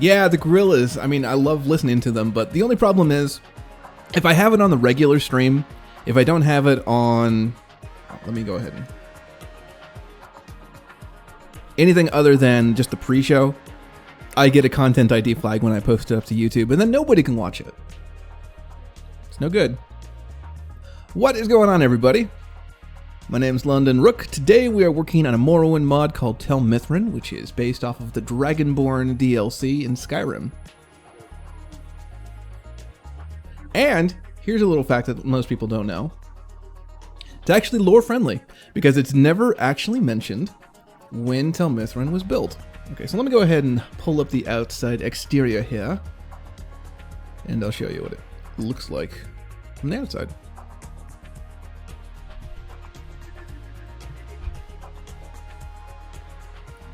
Yeah, the gorillas, I mean, I love listening to them, but the only problem is, if I have it on the regular stream, if I don't have it on... Let me go ahead and... anything other than just the pre-show, I get a content ID flag when I post it up to YouTube, and then nobody can watch it. It's no good. What is going on, everybody? My name's London Rook. Today we are working on a Morrowind mod called Tel Mithryn, which is based off of the Dragonborn DLC in Skyrim. And here's a little fact that most people don't know. It's actually lore friendly, because it's never actually mentioned when Tel Mithryn was built. Okay, so let me go ahead and pull up the outside exterior here, and I'll show you what it looks like from the outside.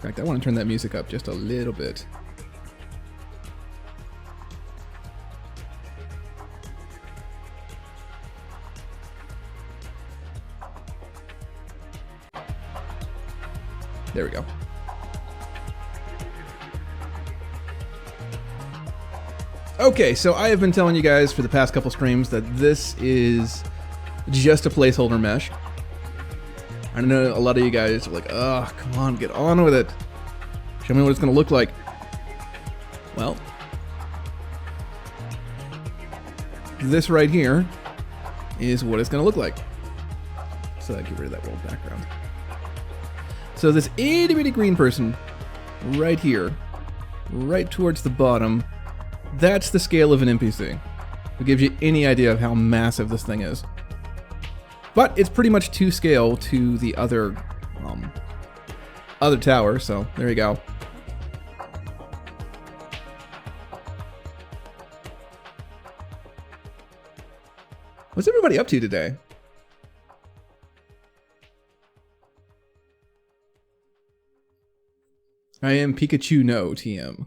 In fact, I want to turn that music up just a little bit. There we go. Okay, so I have been telling you guys for the past couple streams that this is just a placeholder mesh. I know a lot of you guys are like, oh, come on, get on with it. Show me what it's going to look like. Well, this right here is what it's going to look like. So I get rid of that little background. So this itty bitty green person right here, right towards the bottom, that's the scale of an NPC. It gives you any idea of how massive this thing is. But it's pretty much to scale to the other tower, so there you go. What's everybody up to today? I am Pikachu no TM.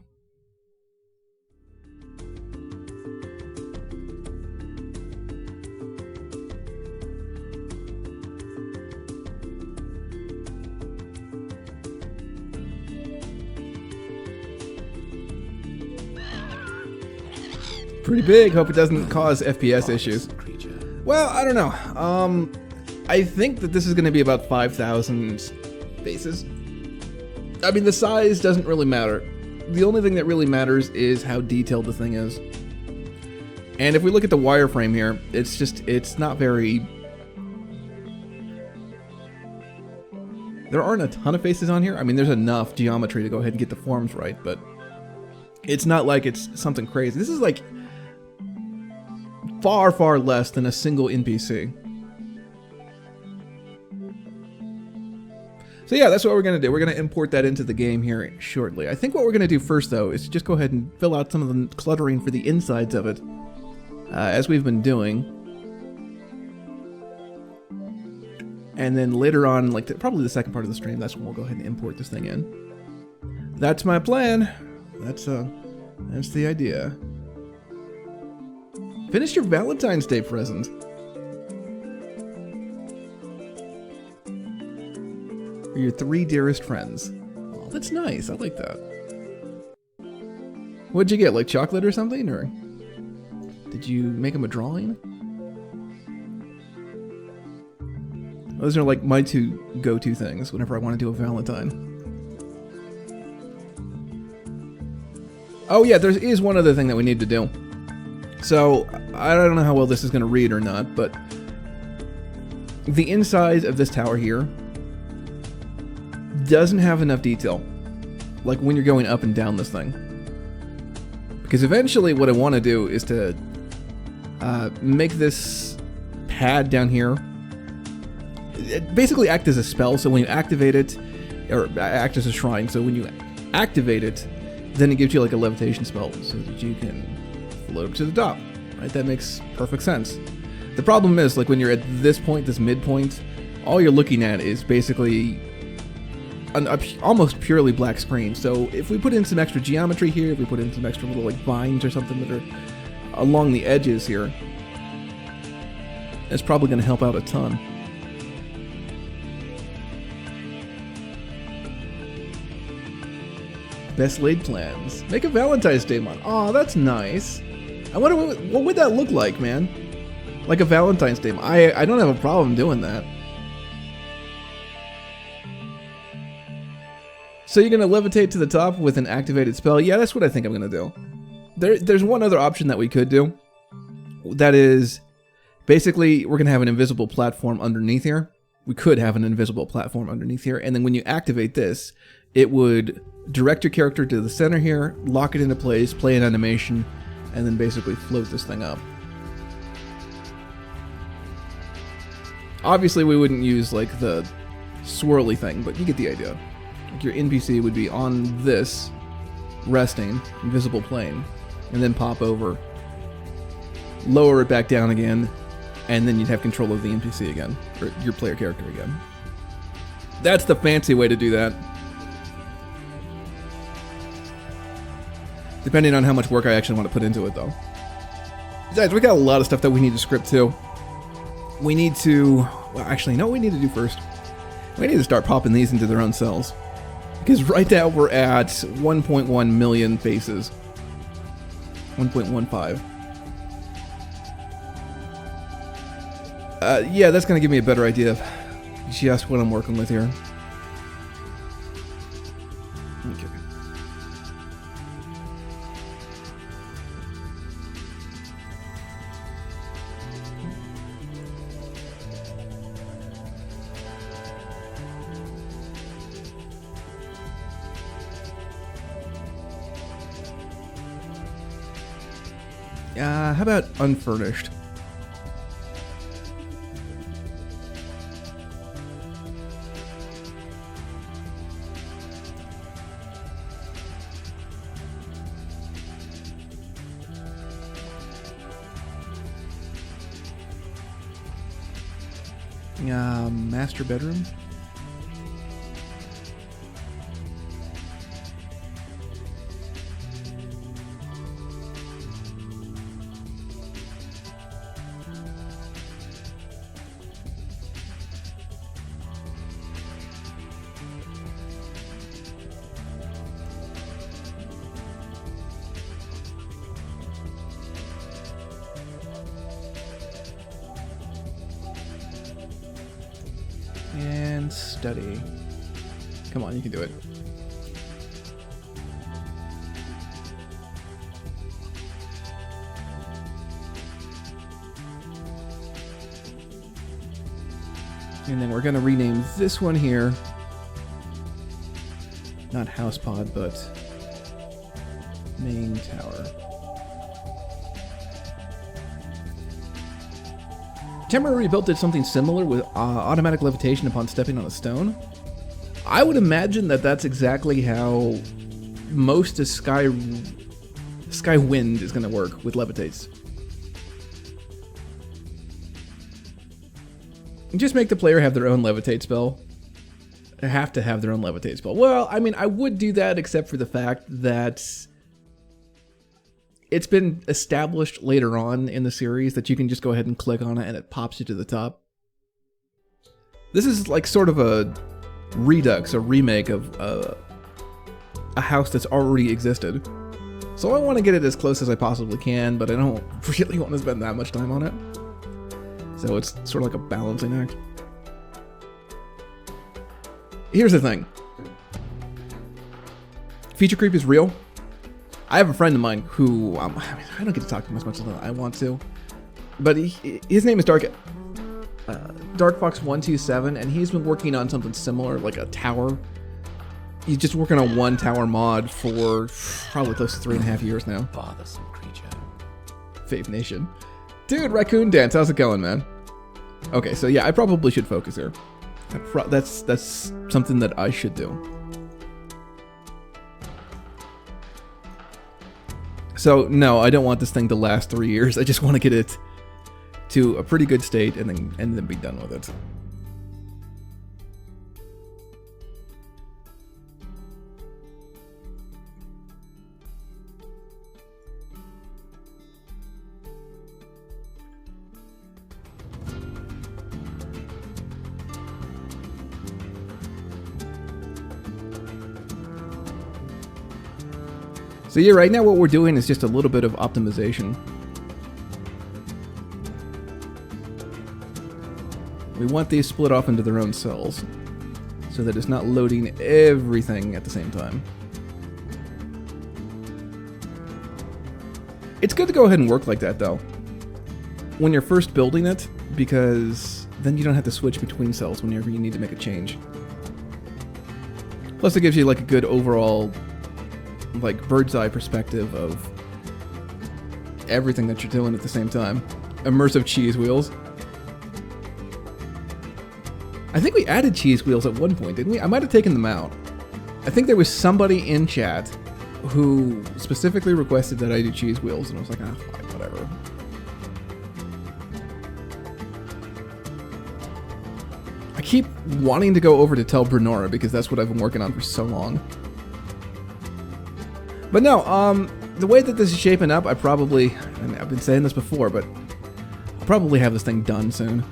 Pretty big. Hope it doesn't cause FPS issues. Well, I don't know. I think that this is going to be about 5,000 spaces. I mean, the size doesn't really matter. The only thing that really matters is how detailed the thing is. And if we look at the wireframe here, it's not very... There aren't a ton of faces on here. I mean, there's enough geometry to go ahead and get the forms right, but it's not like it's something crazy. This is like far, far less than a single NPC. So yeah, that's what we're going to do. We're going to import that into the game here shortly. I think what we're going to do first, though, is just go ahead and fill out some of the cluttering for the insides of it, as we've been doing. And then later on, like probably the second part of the stream, that's when we'll go ahead and import this thing in. That's my plan. That's the idea. Finish your Valentine's Day present. For your 3 dearest friends. Oh, that's nice. I like that. What'd you get? Like chocolate or something? Or did you make them a drawing? Those are like my 2 go-to things whenever I want to do a Valentine. Oh yeah, there is one other thing that we need to do. So, I don't know how well this is going to read or not, but the inside of this tower here doesn't have enough detail, like when you're going up and down this thing. Because eventually what I want to do is to make this pad down here basically act as a spell, so when you activate it, or act as a shrine, so when you activate it, then it gives you like a levitation spell, so that you can float up to the top, right? That makes perfect sense. The problem is, like when you're at this point, this midpoint, all you're looking at is basically an almost purely black screen. So if we put in some extra geometry here, if we put in some extra little like vines or something that are along the edges here, that's probably going to help out a ton. Best laid plans. Make a Valentine's Day mod. Oh, that's nice. I wonder what would that look like, man? Like a Valentine's Day mod. I don't have a problem doing that. So you're going to levitate to the top with an activated spell? Yeah, that's what I think I'm going to do. There's one other option that we could do. That is, basically, we're going to have an invisible platform underneath here. We could have an invisible platform underneath here, and then when you activate this, it would direct your character to the center here, lock it into place, play an animation, and then basically float this thing up. Obviously, we wouldn't use like the swirly thing, but you get the idea. Like your NPC would be on this, resting, invisible plane, and then pop over, lower it back down again, and then you'd have control of the NPC again, or your player character again. That's the fancy way to do that. Depending on how much work I actually want to put into it, though. Besides, we got a lot of stuff that we need to script, too. We need to... Well, actually, no, what we need to do first. We need to start popping these into their own cells. Because right now we're at 1.1 million faces. 1.15. Yeah, that's going to give me a better idea of just what I'm working with here. Okay. How about unfurnished? Master bedroom? And study. Come on, you can do it. And then we're going to rename this one here, not house pod, but main tower. Temporary Rebuilt did something similar with automatic levitation upon stepping on a stone. I would imagine that that's exactly how most of Skywind is going to work with levitates. Just make the player have their own levitate spell. They have to have their own levitate spell. Well, I mean, I would do that except for the fact that it's been established later on in the series that you can just go ahead and click on it and it pops you to the top. This is like sort of a redux, a remake of a house that's already existed. So I want to get it as close as I possibly can, but I don't really want to spend that much time on it. So it's sort of like a balancing act. Here's the thing. Feature creep is real. I have a friend of mine who, I don't get to talk to him as much as I want to, but his name is DarkFox127, and he's been working on something similar, like a tower. He's just working on one tower mod for probably close to 3.5 years now. Bothersome creature. Fave Nation. Dude, Raccoon Dance, how's it going, man? Okay, so yeah, I probably should focus here. That's something that I should do. So, no, I don't want this thing to last 3 years. I just want to get it to a pretty good state and then be done with it. So yeah, right now what we're doing is just a little bit of optimization. We want these split off into their own cells, so that it's not loading everything at the same time. It's good to go ahead and work like that though, when you're first building it, because then you don't have to switch between cells whenever you need to make a change. Plus it gives you like a good overall, like, bird's eye perspective of everything that you're doing at the same time. Immersive cheese wheels. I think we added cheese wheels at one point, didn't we? I might have taken them out. I think there was somebody in chat who specifically requested that I do cheese wheels, and I was like, ah, fine, whatever. I keep wanting to go over to Tel Mithryn because that's what I've been working on for so long. But no, the way that this is shaping up, I've been saying this before, but I'll probably have this thing done soon.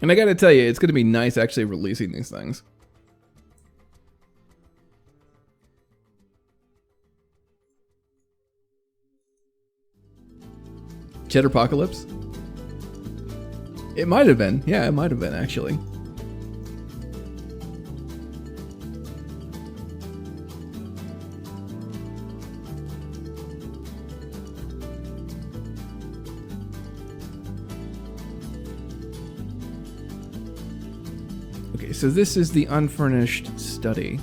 And I gotta tell you, it's gonna be nice actually releasing these things. Cheddaropocalypse? It might have been. Yeah, it might have been, actually. Okay, so this is the unfurnished study.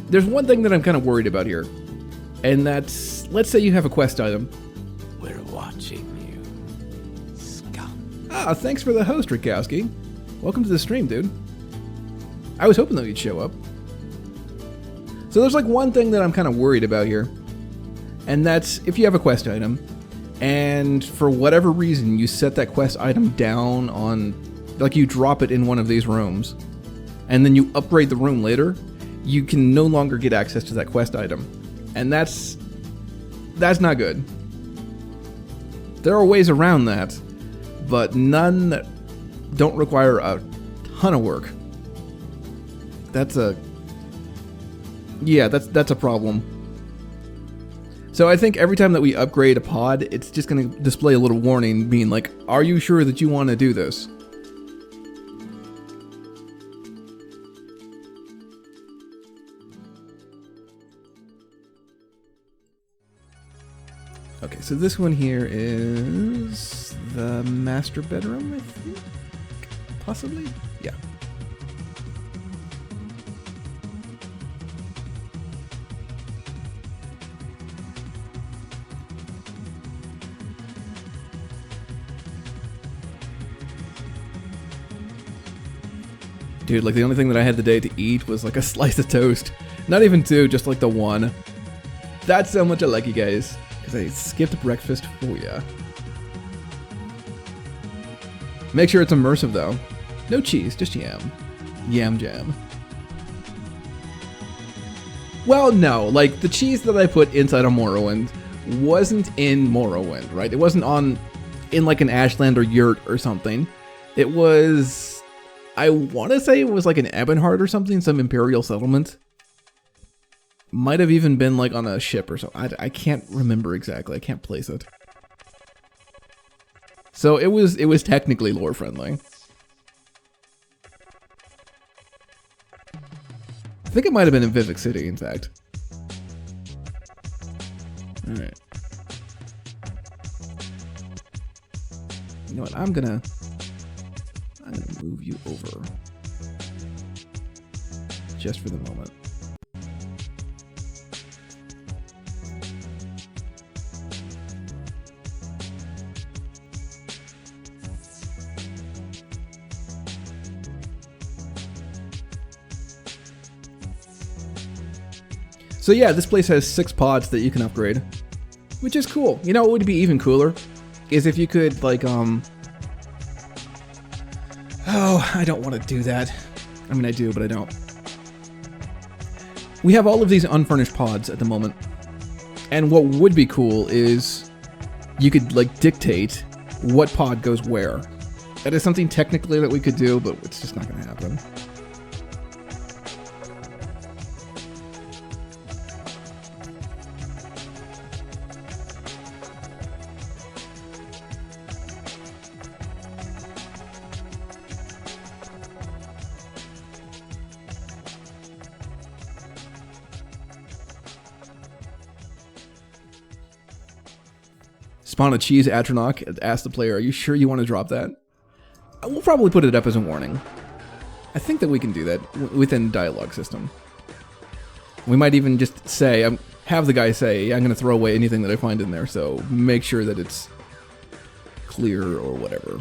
There's one thing that I'm kind of worried about here, and that's, let's say you have a quest item. We're watching you, scum. Ah, thanks for the host, Rikowski. Welcome to the stream, dude. I was hoping that you'd show up. So there's like one thing that I'm kind of worried about here, and that's if you have a quest item, and for whatever reason you set that quest item down on, like you drop it in one of these rooms, and then you upgrade the room later, you can no longer get access to that quest item. And that's not good. There are ways around that, but none that don't require a ton of work. That's a problem. So I think every time that we upgrade a pod, it's just going to display a little warning being like, are you sure that you want to do this? Okay, so this one here is the master bedroom, I think? Possibly? Yeah. Dude, like the only thing that I had today to eat was like a slice of toast. Not even two, just like the one. That's how much I like you guys. Because I skipped breakfast for ya. Make sure it's immersive though. No cheese, just yam. Yam jam. Well, no, like the cheese that I put inside of Morrowind wasn't in Morrowind, right? It wasn't in like an Ashlander yurt or something. It was, I want to say it was like an Ebonheart or something, some Imperial settlement. Might have even been like on a ship or something. I can't remember exactly. I can't place it. So it was technically lore friendly. I think it might have been in Vivek City, in fact. All right. You know what? I'm gonna move you over just for the moment. So yeah, this place has 6 pods that you can upgrade. which is cool. You know what would be even cooler is if you could, like, oh, I don't want to do that. I mean, I do, but I don't. We have all of these unfurnished pods at the moment, and what would be cool is you could, like, dictate what pod goes where. That is something technically that we could do, but it's just not going to happen. Spawn a cheese atronach. Ask the player, are you sure you want to drop that? We'll probably put it up as a warning. I think that we can do that within dialogue system. We might even just say, have the guy say, I'm going to throw away anything that I find in there, so make sure that it's clear or whatever.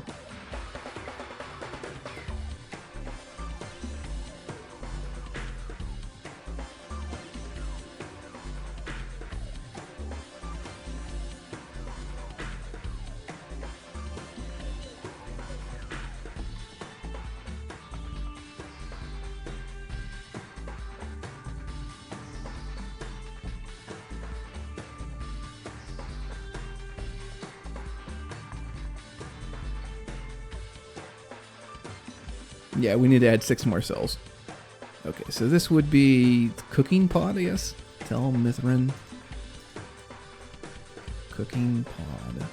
Yeah, we need to add 6 more cells. Okay, so this would be cooking pod, I guess. Tel Mithryn. Cooking pod.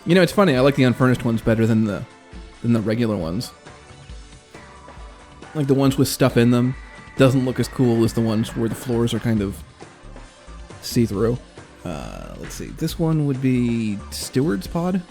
You know, it's funny. I like the unfurnished ones better than the regular ones. Like the ones with stuff in them doesn't look as cool as the ones where the floors are kind of see-through. Let's see. This one would be Steward's Pod.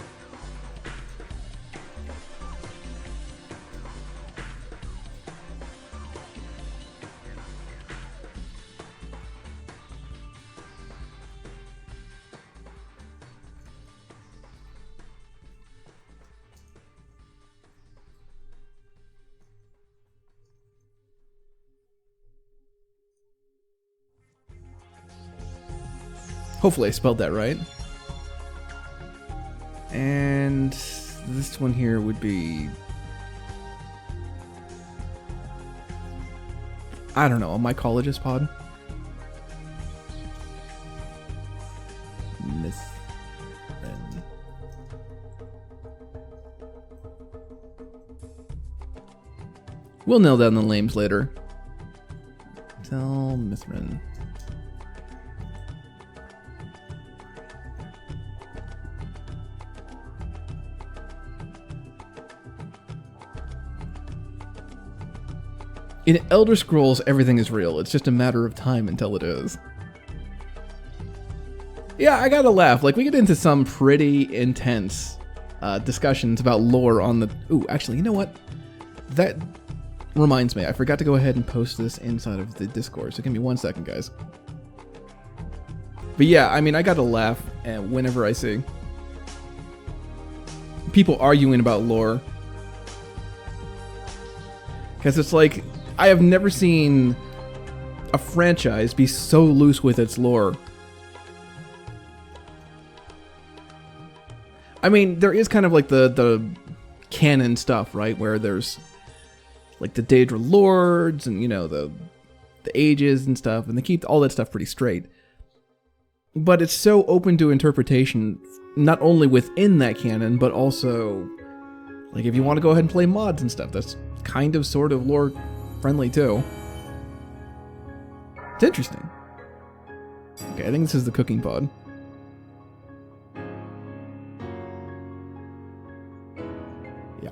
Hopefully I spelled that right. And this one here would be, I don't know, a mycologist pod. Mithryn. We'll nail down the names later. Tel Mithryn. In Elder Scrolls, everything is real. It's just a matter of time until it is. Yeah, I gotta laugh. Like, we get into some pretty intense discussions about lore on the... Ooh, actually, you know what? That reminds me. I forgot to go ahead and post this inside of the Discord, so give me 1 second, guys. But yeah, I mean, I gotta laugh whenever I see people arguing about lore. Because it's like... I have never seen a franchise be so loose with its lore. I mean, there is kind of like the canon stuff, right? Where there's like the Daedra Lords and, you know, the ages and stuff, and they keep all that stuff pretty straight. But it's so open to interpretation, not only within that canon, but also, like, if you want to go ahead and play mods and stuff, that's kind of sort of lore friendly too. It's interesting. Okay, I think this is the cooking pod. Yeah.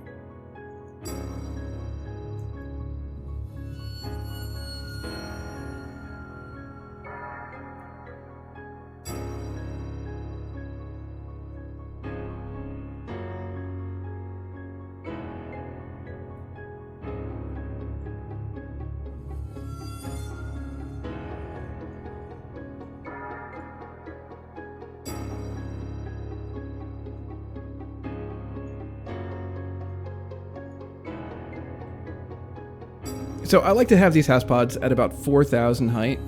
So I like to have these house pods at about 4,000 height,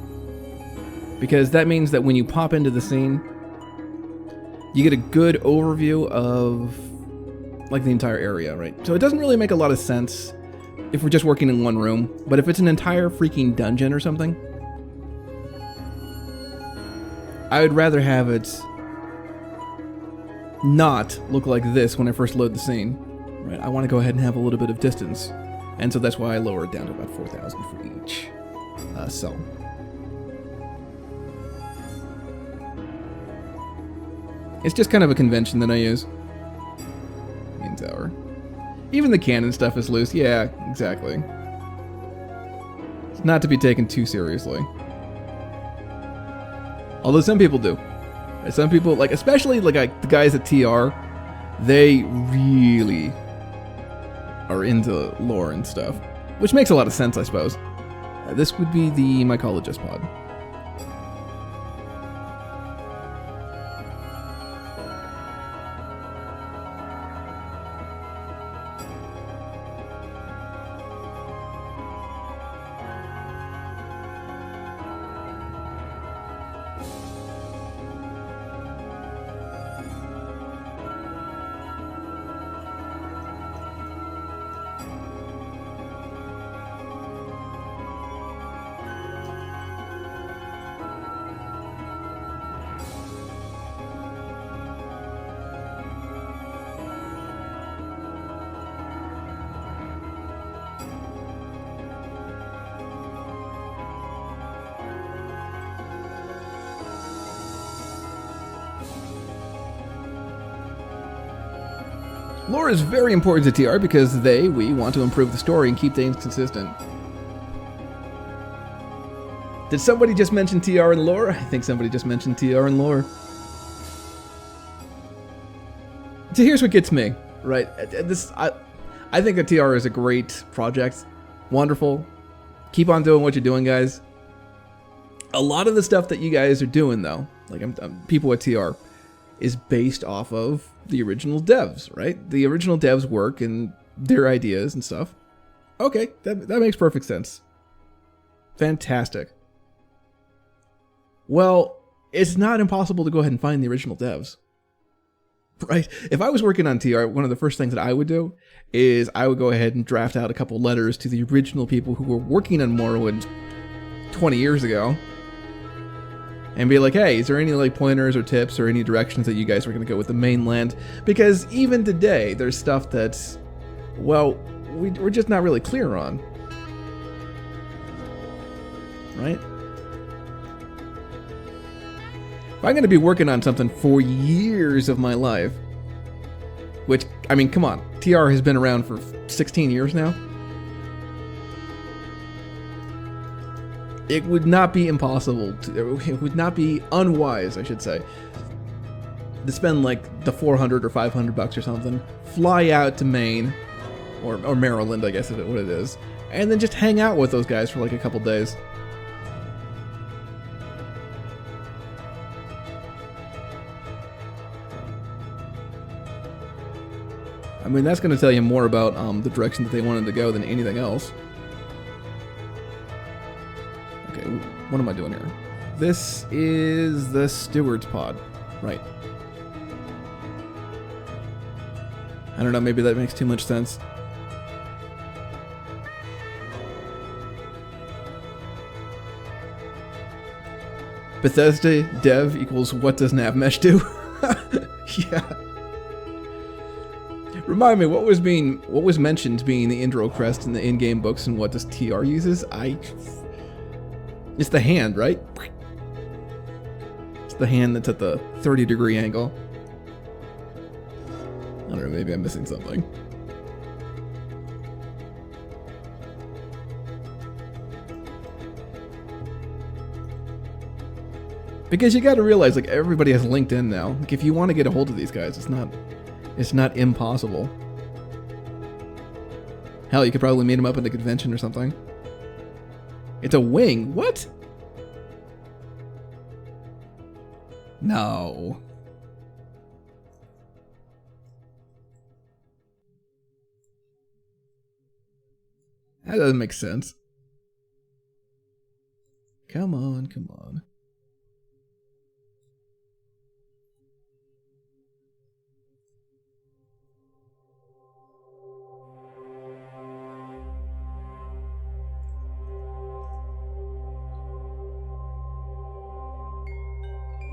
because that means that when you pop into the scene, you get a good overview of like the entire area, right? So it doesn't really make a lot of sense if we're just working in one room, but if it's an entire freaking dungeon or something, I would rather have it not look like this when I first load the scene, right? I want to go ahead and have a little bit of distance, and so that's why I lower it down to about 4,000 for each cell. It's just kind of a convention that I use. Main tower. Even the cannon stuff is loose. Yeah, exactly. It's not to be taken too seriously. Although some people do. Some people, like, especially like the guys at TR, they really are into lore and stuff. Which makes a lot of sense, I suppose. This would be the mycologist pod. Lore is very important to TR because we want to improve the story and keep things consistent. Did somebody just mention TR and lore? I think somebody just mentioned TR and lore. So here's what gets me, right? I think that TR is a great project. Wonderful. Keep on doing what you're doing, guys. A lot of the stuff that you guys are doing, though, like people at TR, is based off of the original devs, right? The original devs' work and their ideas and stuff. Okay, that makes perfect sense. Fantastic. Well, it's not impossible to go ahead and find the original devs, right? If I was working on TR, one of the first things that I would do is I would go ahead and draft out a couple letters to the original people who were working on Morrowind 20 years ago, and be like, hey, is there any like pointers or tips or any directions that you guys were going to go with the mainland? Because even today, there's stuff that's, well, we're just not really clear on. Right? If I'm going to be working on something for years of my life, which, I mean, come on, TR has been around for 16 years now. It would not be impossible it would not be unwise, I should say, to spend like the 400 or 500 bucks or something, fly out to Maine, or Maryland, I guess is what it is, and then just hang out with those guys for like a couple days. I mean, that's going to tell you more about the direction that they wanted to go than anything else. Okay, what am I doing here? This is the steward's pod, right? I don't know, maybe that makes too much sense. Bethesda dev equals what does Navmesh do? Yeah. Remind me, what was mentioned being the intro crest in the in-game books and what does TR uses? It's the hand, right? It's the hand that's at the 30-degree angle. I don't know, maybe I'm missing something. Because you gotta realize, like, everybody has LinkedIn now. Like, if you want to get a hold of these guys, it's not impossible. Hell, you could probably meet them up at a convention or something. It's a wing. What? No. That doesn't make sense. Come on, come on.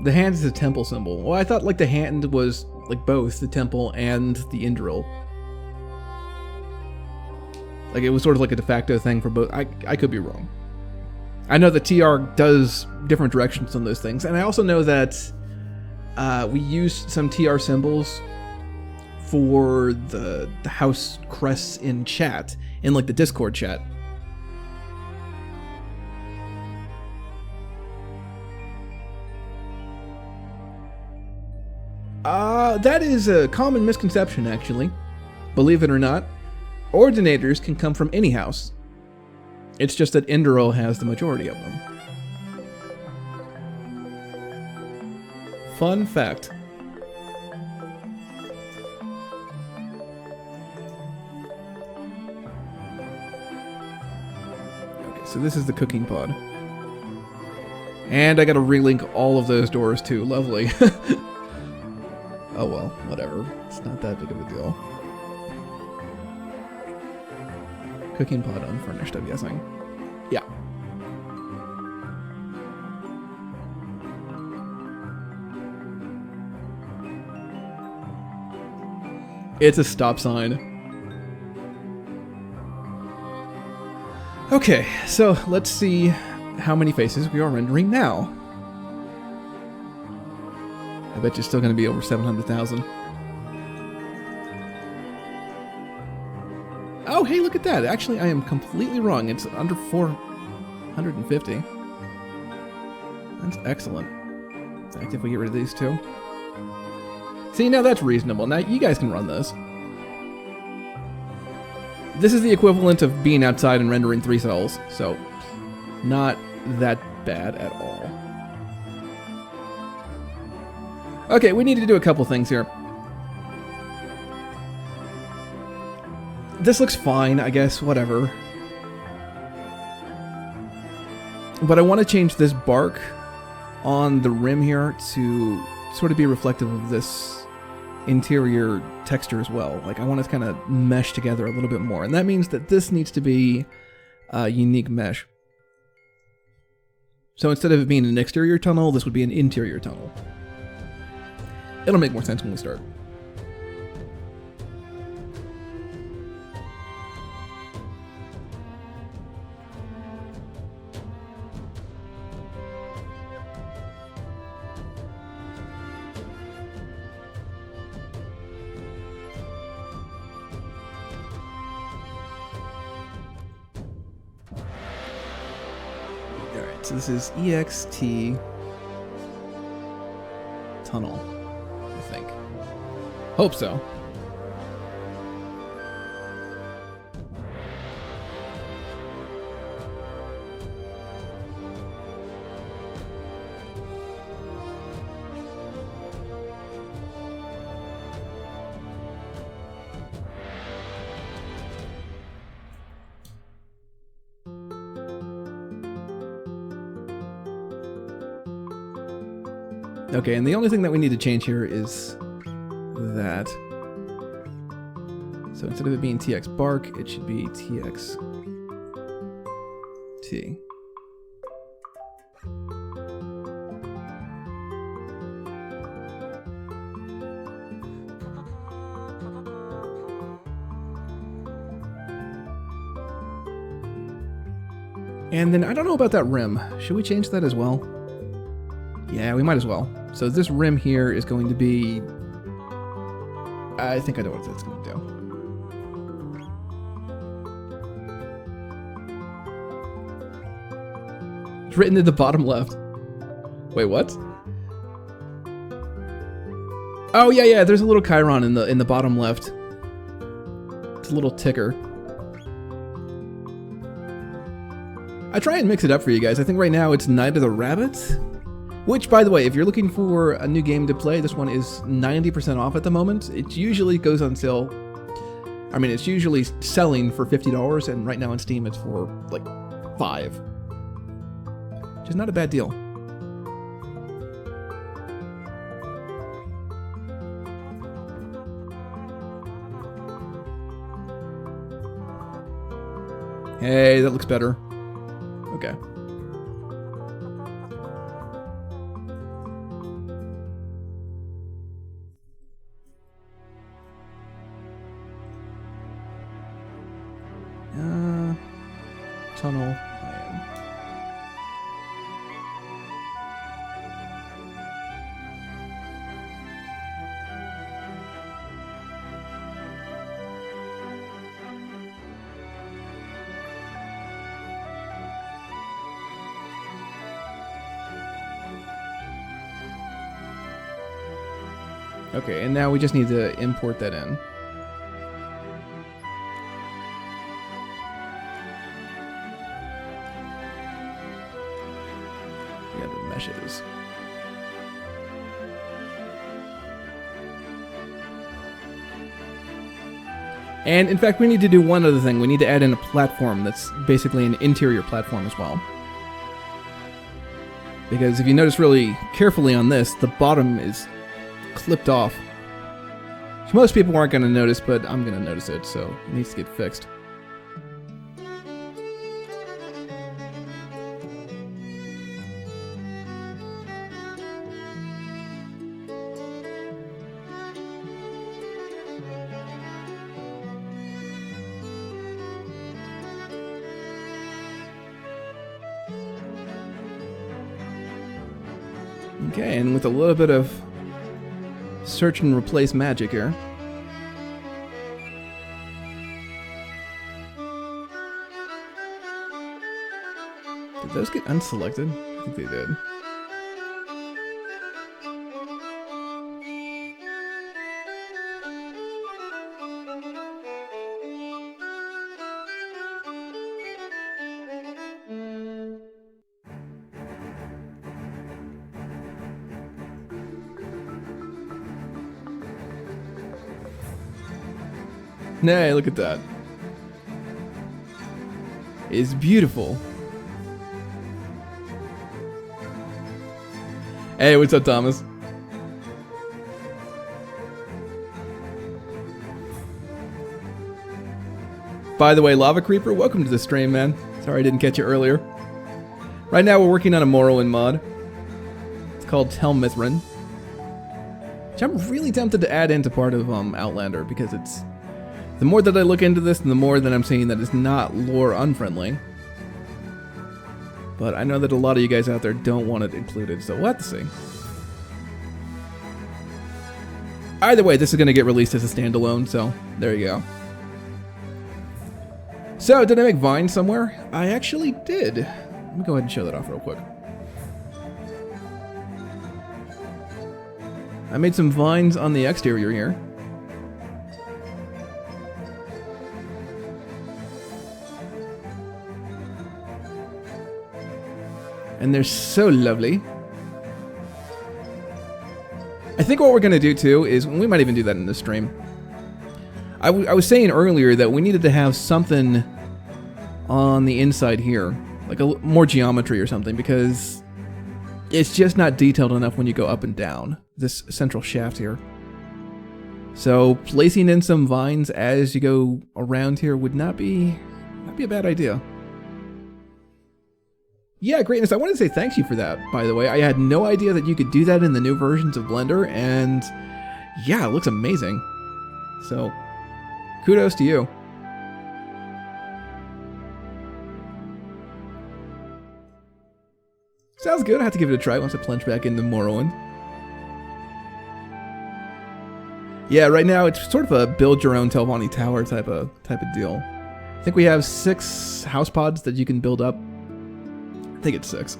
The hand is a temple symbol. Well, I thought like the hand was like both the temple and the Indril. Like it was sort of like a de facto thing for both. I could be wrong. I know that TR does different directions on those things, and I also know that we used some TR symbols for the house crests in chat, in like the Discord chat. That is a common misconception, actually. Believe it or not, ordinators can come from any house. It's just that Indril has the majority of them. Fun fact. Okay, so this is the cooking pod. And I gotta relink all of those doors too. Lovely. Oh well, whatever. It's not that big of a deal. Cooking pod unfurnished, I'm guessing. Yeah. It's a stop sign. Okay, so let's see how many faces we are rendering now. I bet you're still going to be over 700,000. Oh, hey, look at that. Actually, I am completely wrong. It's under 450. That's excellent. In fact, if we get rid of these two. See, now that's reasonable. Now you guys can run this. This is the equivalent of being outside and rendering 3 cells, so not that bad at all. Okay, we need to do a couple things here. This looks fine, I guess, whatever. But I want to change this bark on the rim here to sort of be reflective of this interior texture as well. Like, I want to kind of mesh together a little bit more. And that means that this needs to be a unique mesh. So instead of it being an exterior tunnel, this would be an interior tunnel. It'll make more sense when we start. Alright, so this is EXT tunnel. I think. Hope so. Okay, and the only thing that we need to change here is that. So instead of it being TX bark, it should be TX T. And then I don't know about that rim. Should we change that as well? Yeah, we might as well. So this rim here is going to be... I think I know what that's going to do. It's written in the bottom left. Wait, what? Oh yeah, there's a little Chiron in the bottom left. It's a little ticker. I try and mix it up for you guys. I think right now it's Night of the Rabbit. Which, by the way, if you're looking for a new game to play, this one is 90% off at the moment. It usually goes on sale. I mean, it's usually selling for $50, and right now on Steam it's for like $5. which is not a bad deal. Hey, that looks better. Okay. Tunnel. Iron. Okay, and now we just need to import that in. Yeah, the meshes. And in fact, we need to do one other thing. We need to add in a platform that's basically an interior platform as well. Because if you notice really carefully on this, the bottom is clipped off. Which most people aren't going to notice, but I'm going to notice it, so it needs to get fixed. Okay, and with a little bit of search and replace magic here. Did those get unselected? I think they did. Nay, look at that. It's beautiful. Hey, what's up, Thomas? By the way, Lava Creeper, welcome to the stream, man. Sorry I didn't catch you earlier. Right now we're working on a Morrowind mod. It's called Tel Mithryn, which I'm really tempted to add into part of Outlander, because it's... The more that I look into this, the more that I'm seeing that it's not lore unfriendly. But I know that a lot of you guys out there don't want it included, so we'll have to see. Either way, this is going to get released as a standalone, so there you go. So, did I make vines somewhere? I actually did. Let me go ahead and show that off real quick. I made some vines on the exterior here. And they're so lovely. I think what we're going to do too is, we might even do that in this stream. I was saying earlier that we needed to have something on the inside here. Like more geometry or something, because it's just not detailed enough when you go up and down this central shaft here. So placing in some vines as you go around here would not be a bad idea. Yeah, Greatness, I wanted to say thank you for that, by the way. I had no idea that you could do that in the new versions of Blender, and yeah, it looks amazing. So, kudos to you. Sounds good. I have to give it a try once I plunge back into Morrowind. Yeah, right now it's sort of a build your own Telvanni Tower type of deal. I think we have 6 house pods that you can build up. I think it's 6.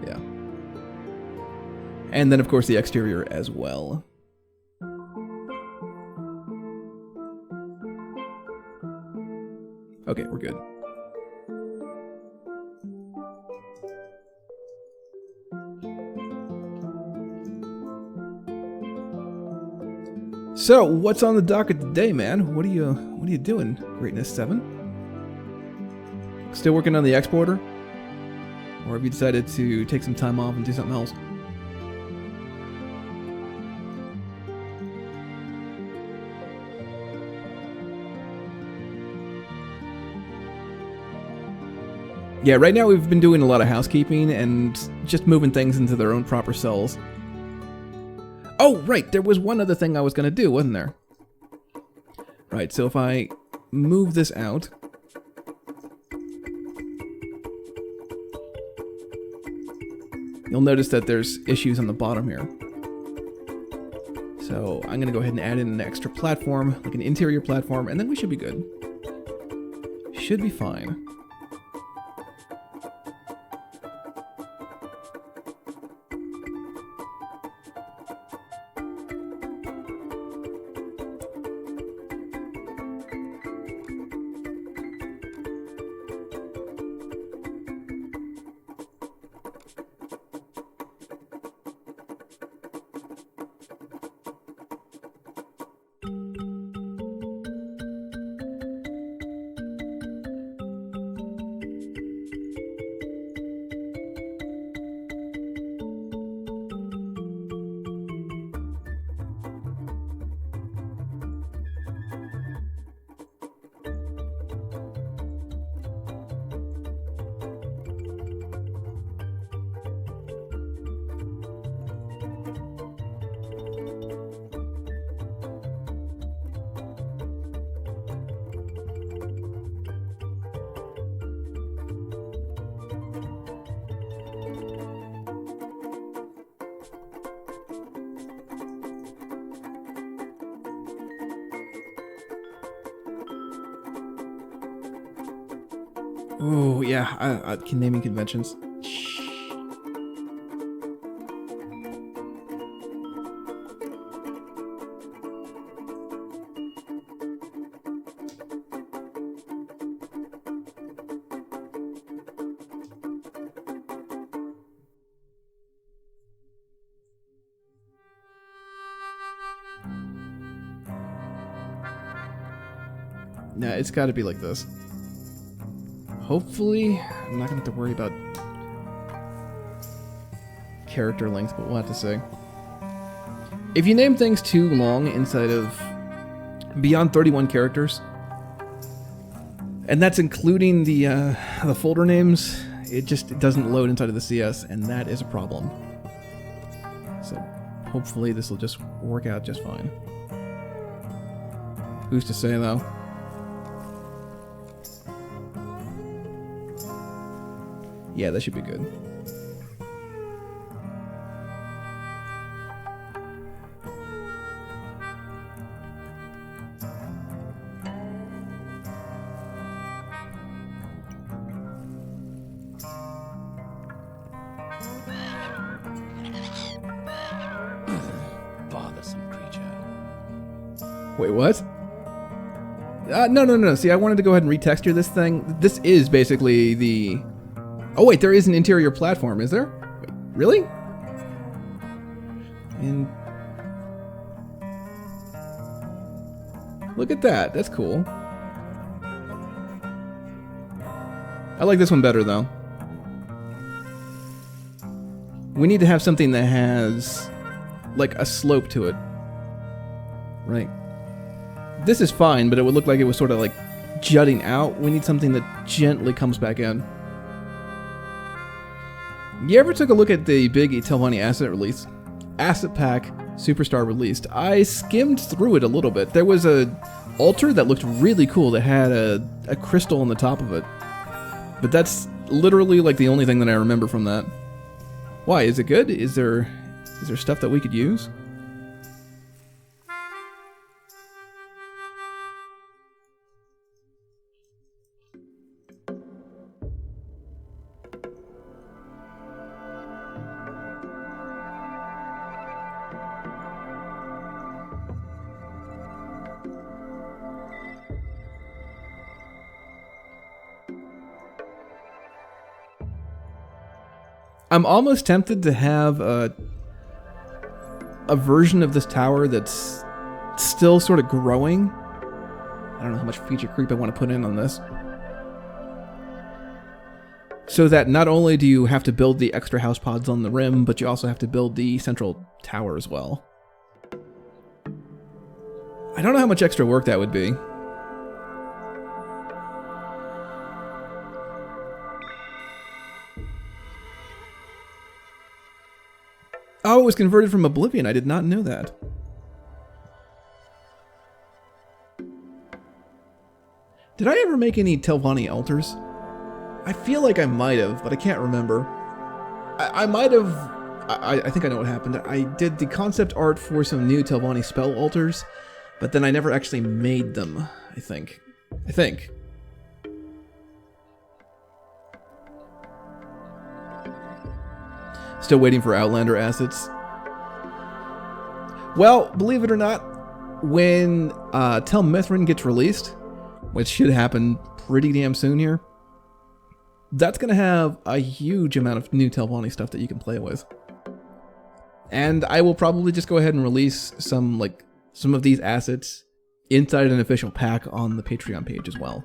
Yeah. And then, of course, the exterior as well. Okay, we're good. So, what's on the docket today, man? What are you doing, Greatness 7? Still working on the exporter? Or have you decided to take some time off and do something else? Yeah, right now we've been doing a lot of housekeeping and just moving things into their own proper cells. Oh, right, there was one other thing I was going to do, wasn't there? Right, so if I move this out... You'll notice that there's issues on the bottom here. So I'm going to go ahead and add in an extra platform, like an interior platform, and then we should be good. Should be fine. Oh, yeah, I can naming conventions. Nah, it's got to be like this. Hopefully, I'm not going to have to worry about character length, but we'll have to see. If you name things too long inside of beyond 31 characters, and that's including the folder names, it doesn't load inside of the CS, and that is a problem. So hopefully this will just work out just fine. Who's to say, though? Yeah, that should be good. Bothersome creature. Wait, what? No. See, I wanted to go ahead and retexture this thing. This is basically the... Oh wait, there is an interior platform, is there? Wait, really? And look at that, that's cool. I like this one better though. We need to have something that has like a slope to it. Right. This is fine, but it would look like it was sort of like jutting out. We need something that gently comes back in. You ever took a look at the big Telvanni asset pack Superstar released? I skimmed through it a little bit. There was a altar that looked really cool that had a crystal on the top of it. But that's literally like the only thing that I remember from that. Why? Is it good? Is there stuff that we could use? I'm almost tempted to have a version of this tower that's still sort of growing. I don't know how much feature creep I want to put in on this. So that not only do you have to build the extra house pods on the rim, but you also have to build the central tower as well. I don't know how much extra work that would be. Oh, it was converted from Oblivion. I did not know that. Did I ever make any Telvanni altars? I feel like I might have, but I can't remember. I might have... I think I know what happened. I did the concept art for some new Telvanni spell altars, but then I never actually made them, I think. Still waiting for Outlander assets. Well, believe it or not, when Tel Mithryn gets released, which should happen pretty damn soon here, that's going to have a huge amount of new Telvanni stuff that you can play with. And I will probably just go ahead and release some of these assets inside an official pack on the Patreon page as well.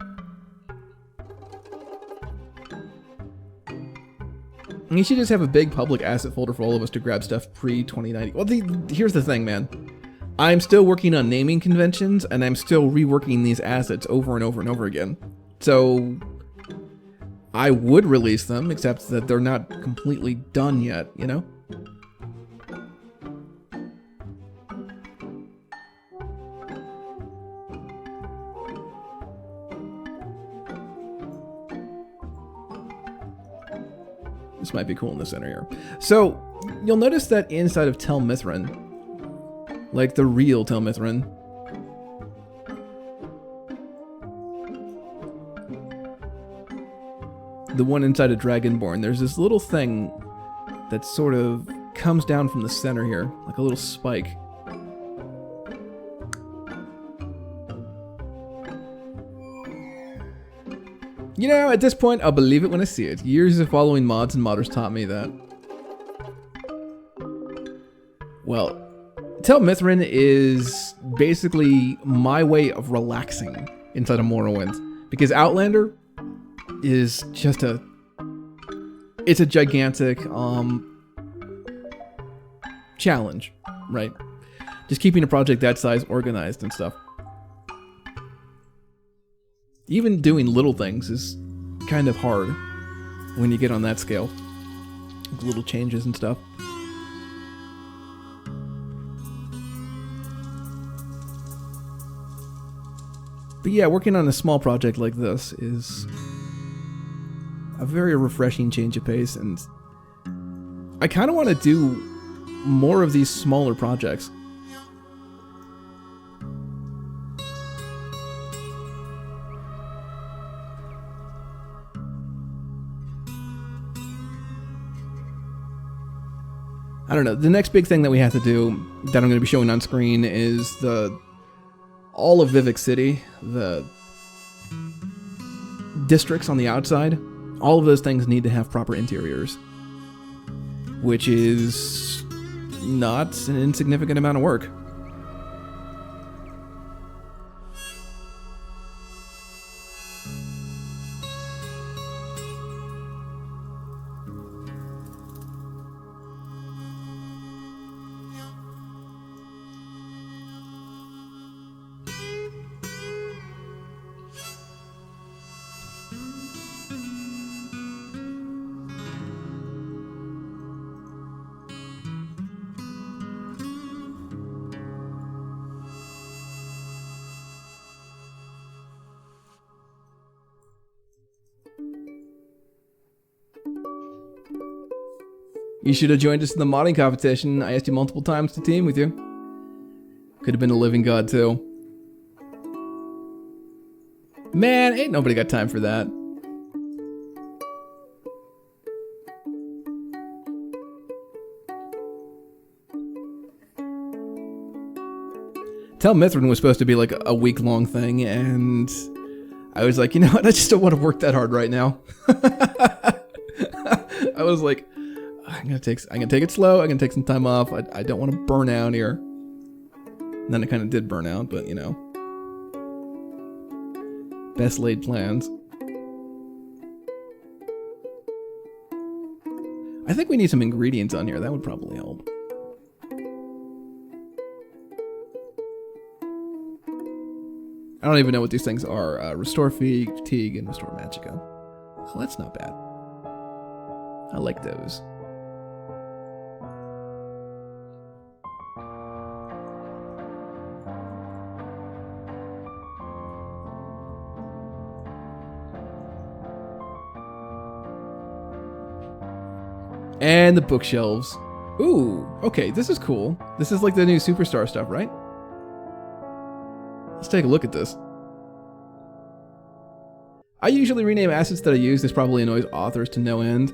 And you should just have a big public asset folder for all of us to grab stuff pre-2090. Well, here's the thing, man. I'm still working on naming conventions, and I'm still reworking these assets over and over and over again. So I would release them, except that they're not completely done yet, you know? This might be cool in the center here. So, you'll notice that inside of Tel Mithryn, like the real Tel Mithryn, the one inside of Dragonborn, there's this little thing that sort of comes down from the center here, like a little spike. You know, at this point, I'll believe it when I see it. Years of following mods and modders taught me that. Well, Tel Mithryn is basically my way of relaxing inside of Morrowind. Because Outlander is just it's a gigantic challenge, right? Just keeping a project that size organized and stuff. Even doing little things is kind of hard when you get on that scale. Little changes and stuff. But yeah, working on a small project like this is a very refreshing change of pace, and I kind of want to do more of these smaller projects. I don't know, the next big thing that we have to do that I'm going to be showing on screen is all of Vivec City, the districts on the outside. All of those things need to have proper interiors, which is not an insignificant amount of work. You should have joined us in the modding competition. I asked you multiple times to team with you. Could have been a living god too. Man, ain't nobody got time for that. Tel Mithryn was supposed to be like a week-long thing, and I was like, you know what? I just don't want to work that hard right now. I was like, I'm gonna take it slow. I'm gonna take some time off. I don't want to burn out here. And then I kind of did burn out, but you know, best laid plans. I think we need some ingredients on here. That would probably help. I don't even know what these things are. Restore fatigue and restore magicka. Oh, that's not bad. I like those. And the bookshelves. Ooh, okay, this is cool. This is like the new Superstar stuff, right? Let's take a look at this. I usually rename assets that I use. This probably annoys authors to no end.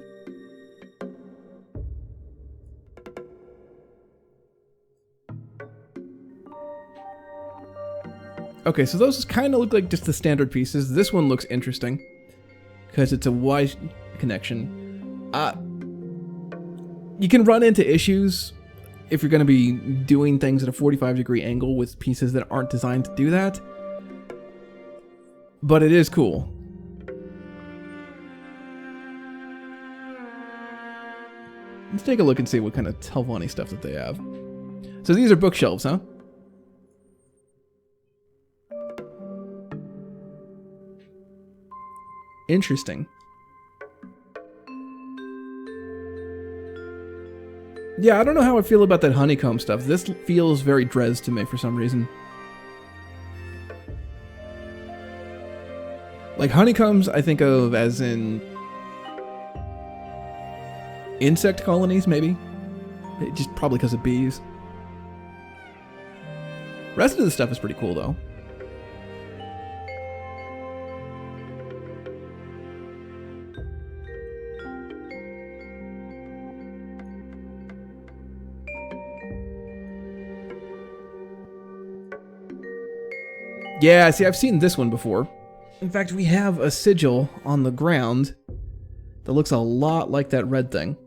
Okay, so those kind of look like just the standard pieces. This one looks interesting because it's a Y connection. You can run into issues if you're going to be doing things at a 45-degree angle with pieces that aren't designed to do that. But it is cool. Let's take a look and see what kind of Telvanni stuff that they have. So these are bookshelves, huh? Interesting. Yeah, I don't know how I feel about that honeycomb stuff. This feels very Dres to me for some reason. Like honeycombs, I think of as in insect colonies, maybe? Just probably because of bees. Rest of the stuff is pretty cool, though. Yeah, see, I've seen this one before. In fact, we have a sigil on the ground that looks a lot like that red thing.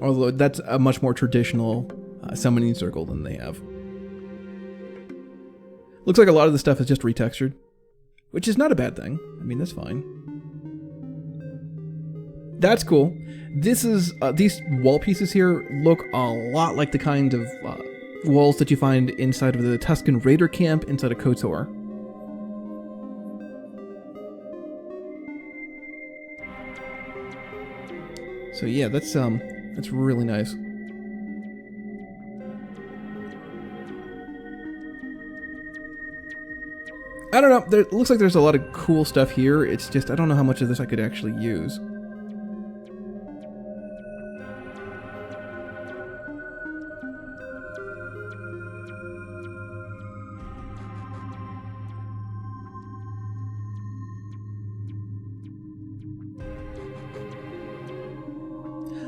Although that's a much more traditional summoning circle than they have. Looks like a lot of the stuff is just retextured, which is not a bad thing. I mean, that's fine. That's cool. This is these wall pieces here look a lot like the kind of walls that you find inside of the Tuscan Raider camp inside of KOTOR. So yeah, that's really nice. I don't know, it looks like there's a lot of cool stuff here. It's just, I don't know how much of this I could actually use.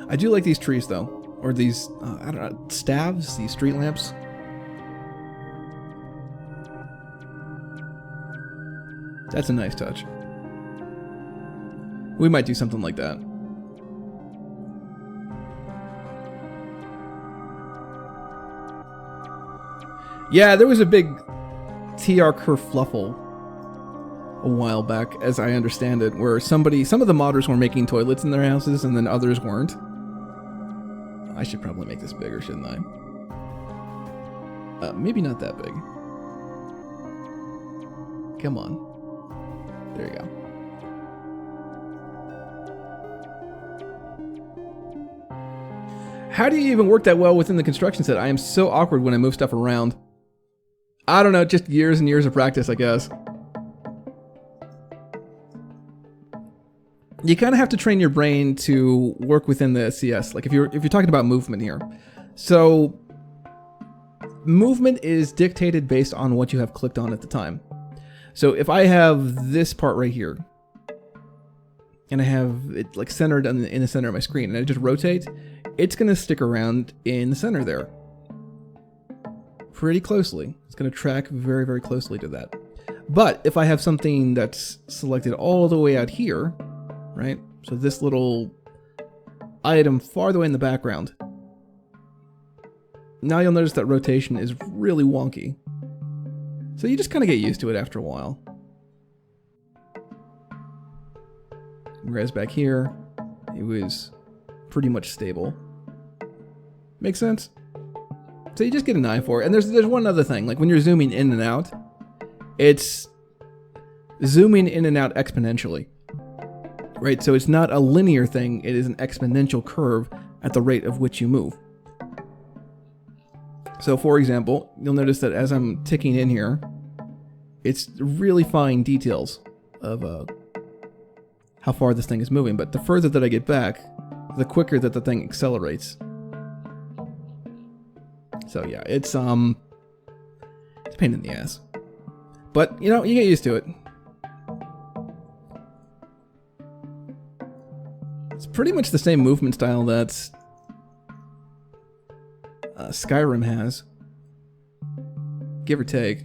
I do like these trees, though. Or these, I don't know, staves? These street lamps? That's a nice touch. We might do something like that. Yeah, there was a big TR kerfluffle a while back, as I understand it, where some of the modders were making toilets in their houses and then others weren't. I should probably make this bigger, shouldn't I? Maybe not that big. Come on. There you go. How do you even work that well within the construction set? I am so awkward when I move stuff around. I don't know, just years and years of practice, I guess. You kind of have to train your brain to work within the CS. Like if you're talking about movement here. So movement is dictated based on what you have clicked on at the time. So if I have this part right here, and I have it like centered in the center of my screen, and I just rotate, it's going to stick around in the center there. Pretty closely. It's going to track very, very closely to that. But if I have something that's selected all the way out here, right? So this little item farther away in the background. Now you'll notice that rotation is really wonky. So you just kind of get used to it after a while. Whereas back here, it was pretty much stable. Makes sense? So you just get an eye for it. And there's one other thing. Like when you're zooming in and out, it's zooming in and out exponentially. Right? So it's not a linear thing. It is an exponential curve at the rate of which you move. So for example, you'll notice that as I'm ticking in here, it's really fine details of how far this thing is moving. But the further that I get back, the quicker that the thing accelerates. So yeah, it's a pain in the ass. But, you know, you get used to it. It's pretty much the same movement style that Skyrim has. Give or take.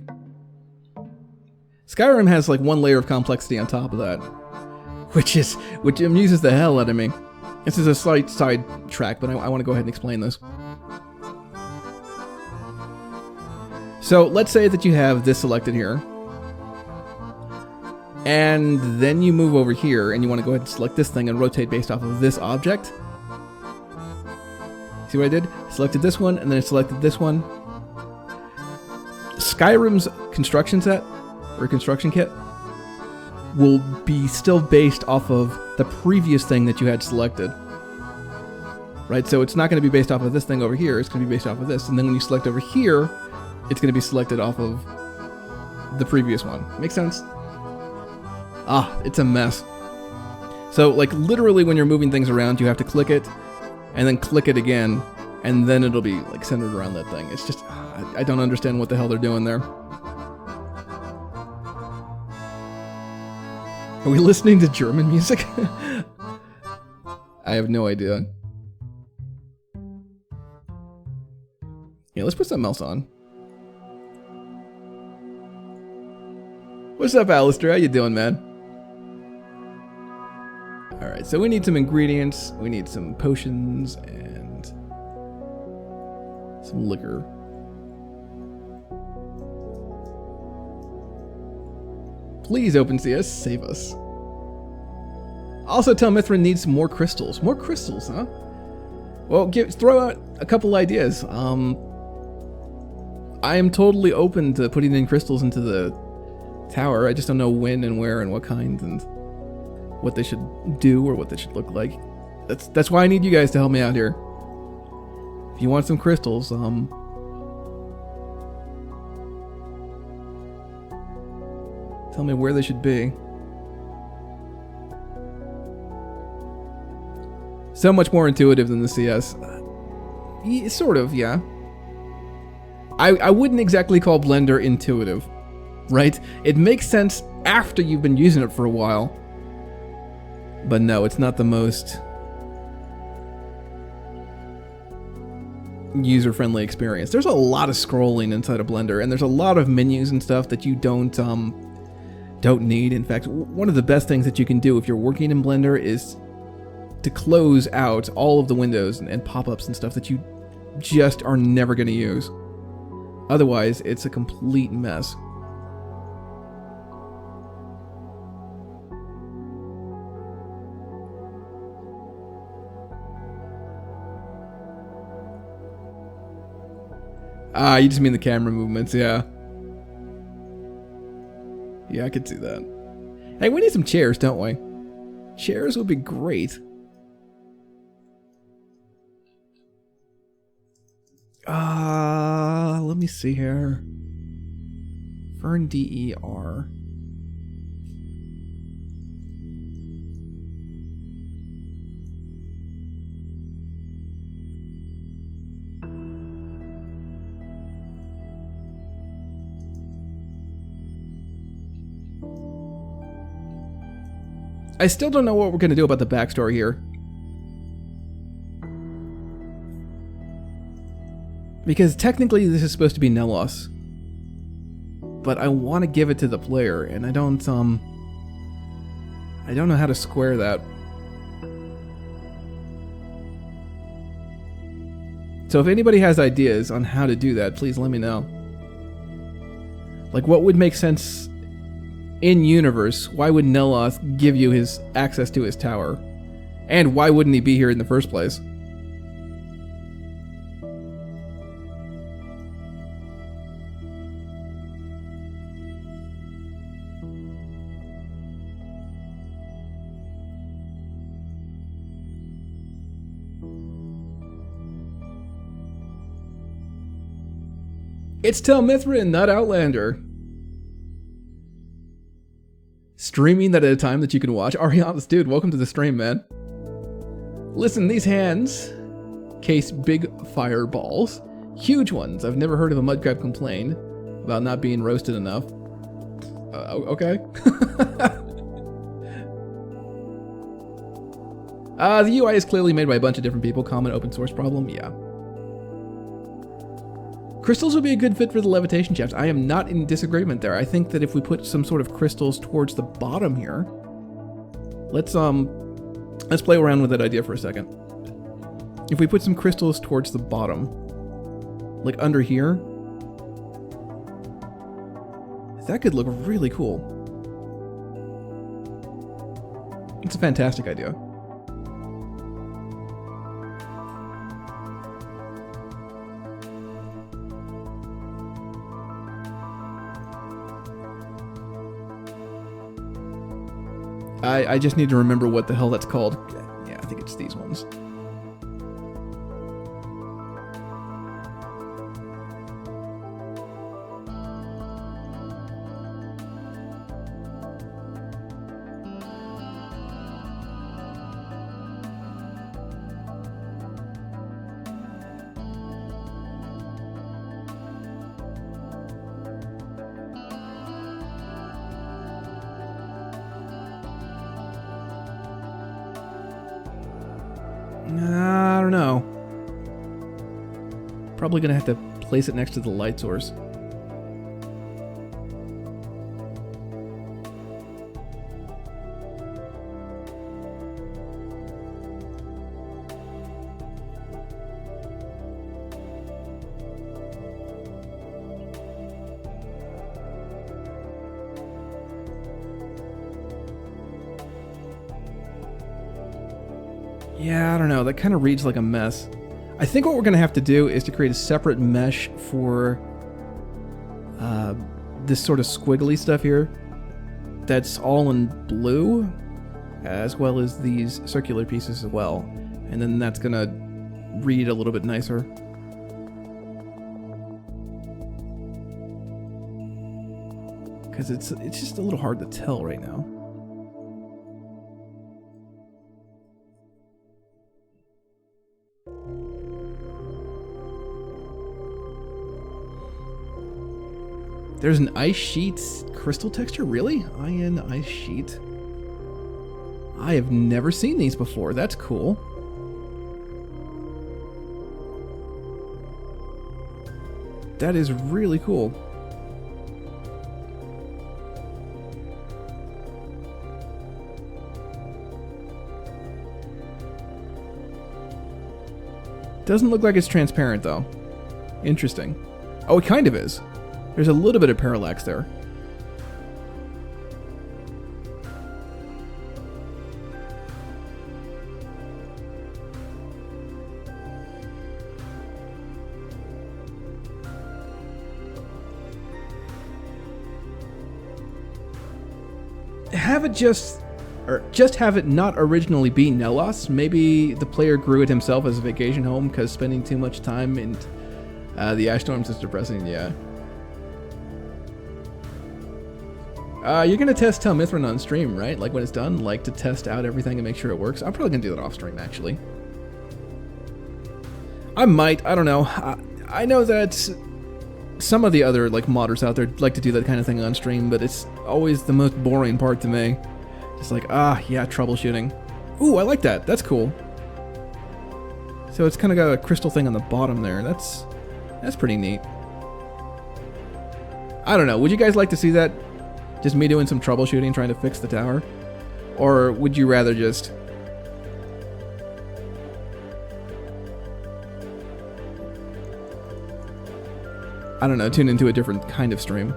Skyrim has like one layer of complexity on top of that. Which amuses the hell out of me. This is a slight side track, but I want to go ahead and explain this. So let's say that you have this selected here. And then you move over here and you want to go ahead and select this thing and rotate based off of this object. See what I did? Selected this one and then I selected this one. Skyrim's construction set or construction kit will be still based off of the previous thing that you had selected. Right? So it's not going to be based off of this thing over here. It's going to be based off of this. And then when you select over here, it's going to be selected off of the previous one. Make sense? Ah, it's a mess. So, like, literally when you're moving things around, you have to click it, and then click it again, and then it'll be, like, centered around that thing. It's just, I don't understand what the hell they're doing there. Are we listening to German music? I have no idea. Yeah, let's put something else on. What's up, Alistair? How you doing, man? Alright, so we need some ingredients. We need some potions and some liquor. Please, OpenCS, save us. Also, Tel Mithryn needs more crystals. More crystals, huh? Well, throw out a couple ideas. I am totally open to putting in crystals into the tower. I just don't know when and where and what kind and what they should do or what they should look like. That's why I need you guys to help me out here. If you want some crystals, tell me where they should be. So much more intuitive than the CS. Sort of, yeah. I wouldn't exactly call Blender intuitive, right? It makes sense after you've been using it for a while. But no, it's not the most user-friendly experience. There's a lot of scrolling inside of Blender, and there's a lot of menus and stuff that you don't need. In fact, one of the best things that you can do if you're working in Blender is to close out all of the windows and pop-ups and stuff that you just are never going to use. Otherwise, it's a complete mess. Ah, you just mean the camera movements, yeah. Yeah, I could see that. Hey, we need some chairs, don't we? Chairs would be great. Let me see here. Fern DER. I still don't know what we're going to do about the backstory here. Because technically this is supposed to be Nelos. But I want to give it to the player, and I don't know how to square that. So if anybody has ideas on how to do that, please let me know. Like, what would make sense in universe? Why would Nelos give you his access to his tower? And why wouldn't he be here in the first place? It's Tel Mithryn, not Outlander. Streaming that at a time that you can watch. Arianas, dude, welcome to the stream, man. Listen, these hands case big fireballs. Huge ones. I've never heard of a mudcrab complain about not being roasted enough. Okay. The UI is clearly made by a bunch of different people. Common open source problem? Yeah. Crystals would be a good fit for the levitation shafts. I am not in disagreement there. I think that if we put some sort of crystals towards the bottom here, let's play around with that idea for a second. If we put some crystals towards the bottom, like under here, that could look really cool. It's a fantastic idea. I just need to remember what the hell that's called. Yeah, I think it's these ones. I don't know. Probably gonna have to place it next to the light source. Yeah, I don't know. That kind of reads like a mess. I think what we're going to have to do is to create a separate mesh for this sort of squiggly stuff here that's all in blue, as well as these circular pieces as well. And then that's going to read a little bit nicer. Because it's just a little hard to tell right now. There's an ice sheet crystal texture? Really? Iron ice sheet. I have never seen these before. That's cool. That is really cool. Doesn't look like it's transparent though. Interesting. Oh, it kind of is. There's a little bit of parallax there. Have it just have it not originally be Nelos. Maybe the player grew it himself as a vacation home because spending too much time in the ash storms is depressing. Yeah. You're gonna test Tel Mithryn on stream, right? Like when it's done, like to test out everything and make sure it works. I'm probably gonna do that off stream, actually. I might. I don't know. I know that some of the other like modders out there like to do that kind of thing on stream, but it's always the most boring part to me. Just like, yeah, troubleshooting. Ooh, I like that. That's cool. So it's kind of got a crystal thing on the bottom there. That's pretty neat. I don't know. Would you guys like to see that? Just me doing some troubleshooting, trying to fix the tower? Or would you rather just... I don't know, tune into a different kind of stream?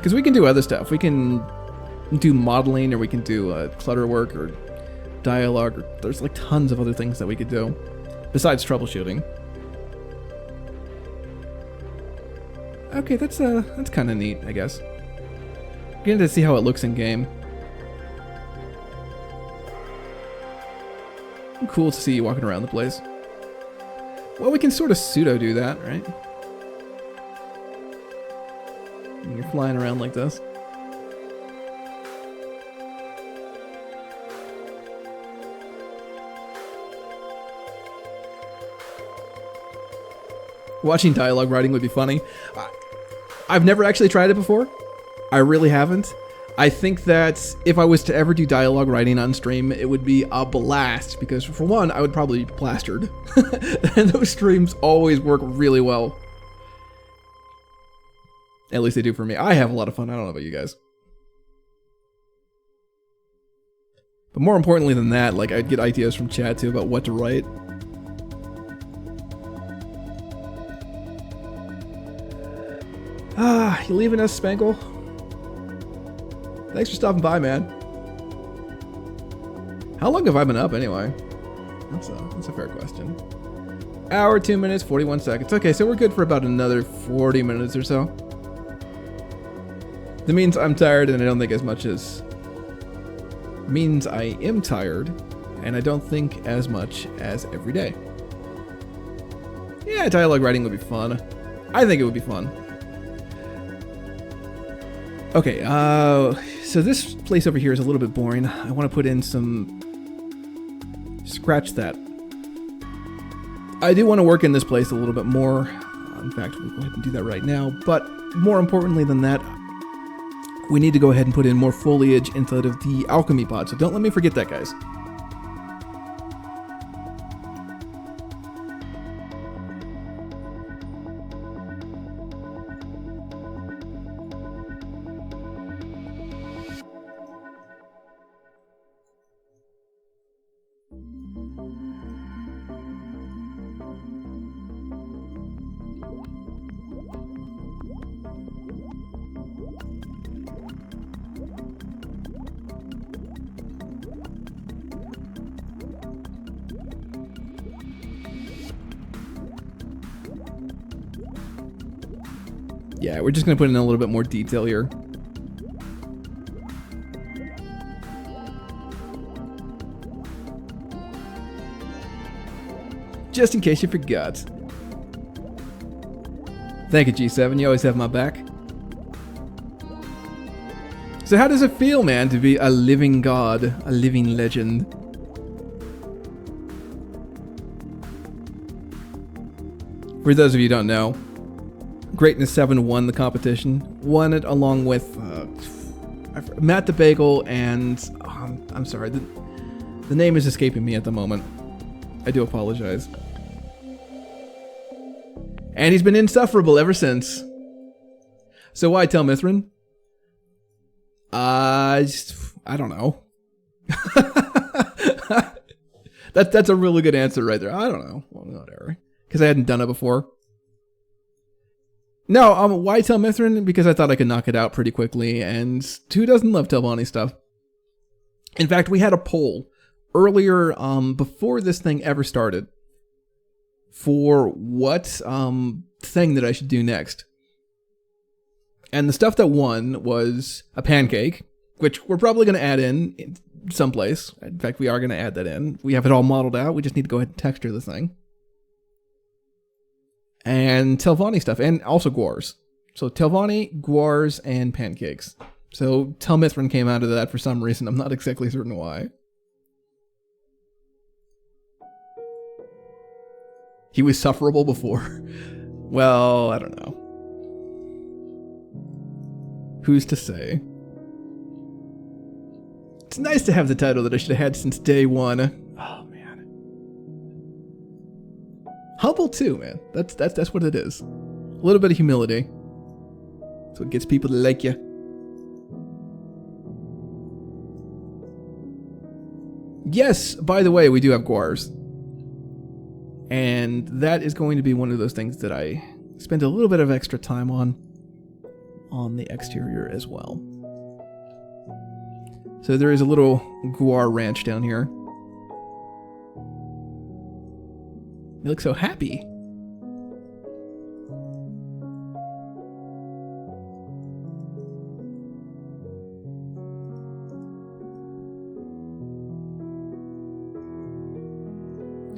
Because we can do other stuff. We can do modeling, or we can do clutter work, or dialogue. Or, there's like tons of other things that we could do besides troubleshooting. Okay, that's kind of neat, I guess. Getting to see how it looks in game. Cool to see you walking around the place. Well, we can sort of pseudo do that, right? And you're flying around like this. Watching dialogue writing would be funny. I've never actually tried it before. I really haven't. I think that if I was to ever do dialogue writing on stream, it would be a blast, because for one, I would probably be plastered. And those streams always work really well. At least they do for me. I have a lot of fun. I don't know about you guys. But more importantly than that, like, I'd get ideas from chat too about what to write. Ah, you leaving us, Spankle? Thanks for stopping by, man. How long have I been up anyway? That's a fair question. Hour, 2 minutes, 41 seconds. Okay, so we're good for about another 40 minutes or so. That means I'm tired, and I don't think as much as... means I am tired, and I don't think as much as every day. Yeah, dialogue writing would be fun. I think it would be fun. Okay, so this place over here is a little bit boring. I want to put in some... Scratch that. I do want to work in this place a little bit more. In fact, we'll go ahead and do that right now. But more importantly than that, we need to go ahead and put in more foliage inside of the Alchemy pod. So don't let me forget that, guys. Yeah, we're just going to put in a little bit more detail here. Just in case you forgot. Thank you, G7. You always have my back. So how does it feel, man, to be a living god, a living legend? For those of you who don't know, Greatness 7 won the competition. Won it along with Matt the Bagel and... I'm sorry, the name is escaping me at the moment. I do apologize. And he's been insufferable ever since. So why Tel Mithryn? I don't know. That's a really good answer right there. I don't know. Well, whatever. Because I hadn't done it before. No, why Tel Mithryn? Because I thought I could knock it out pretty quickly, and who doesn't love Telvanni stuff? In fact, we had a poll earlier, before this thing ever started, for what thing that I should do next. And the stuff that won was a pancake, which we're probably going to add in someplace. In fact, we are going to add that in. We have it all modeled out. We just need to go ahead and texture the thing. And Telvanni stuff, and also guars. So Telvanni, guars, and pancakes. So Tel Mithryn came out of that for some reason. I'm not exactly certain why. He was sufferable before. Well, I don't know. Who's to say? It's nice to have the title that I should have had since day one. Oh, man. Humble too, man. That's what it is. A little bit of humility. That's what gets people to like you. Yes, by the way, we do have guars. And that is going to be one of those things that I spend a little bit of extra time on. on the exterior as well. So there is a little guar ranch down here. You look so happy.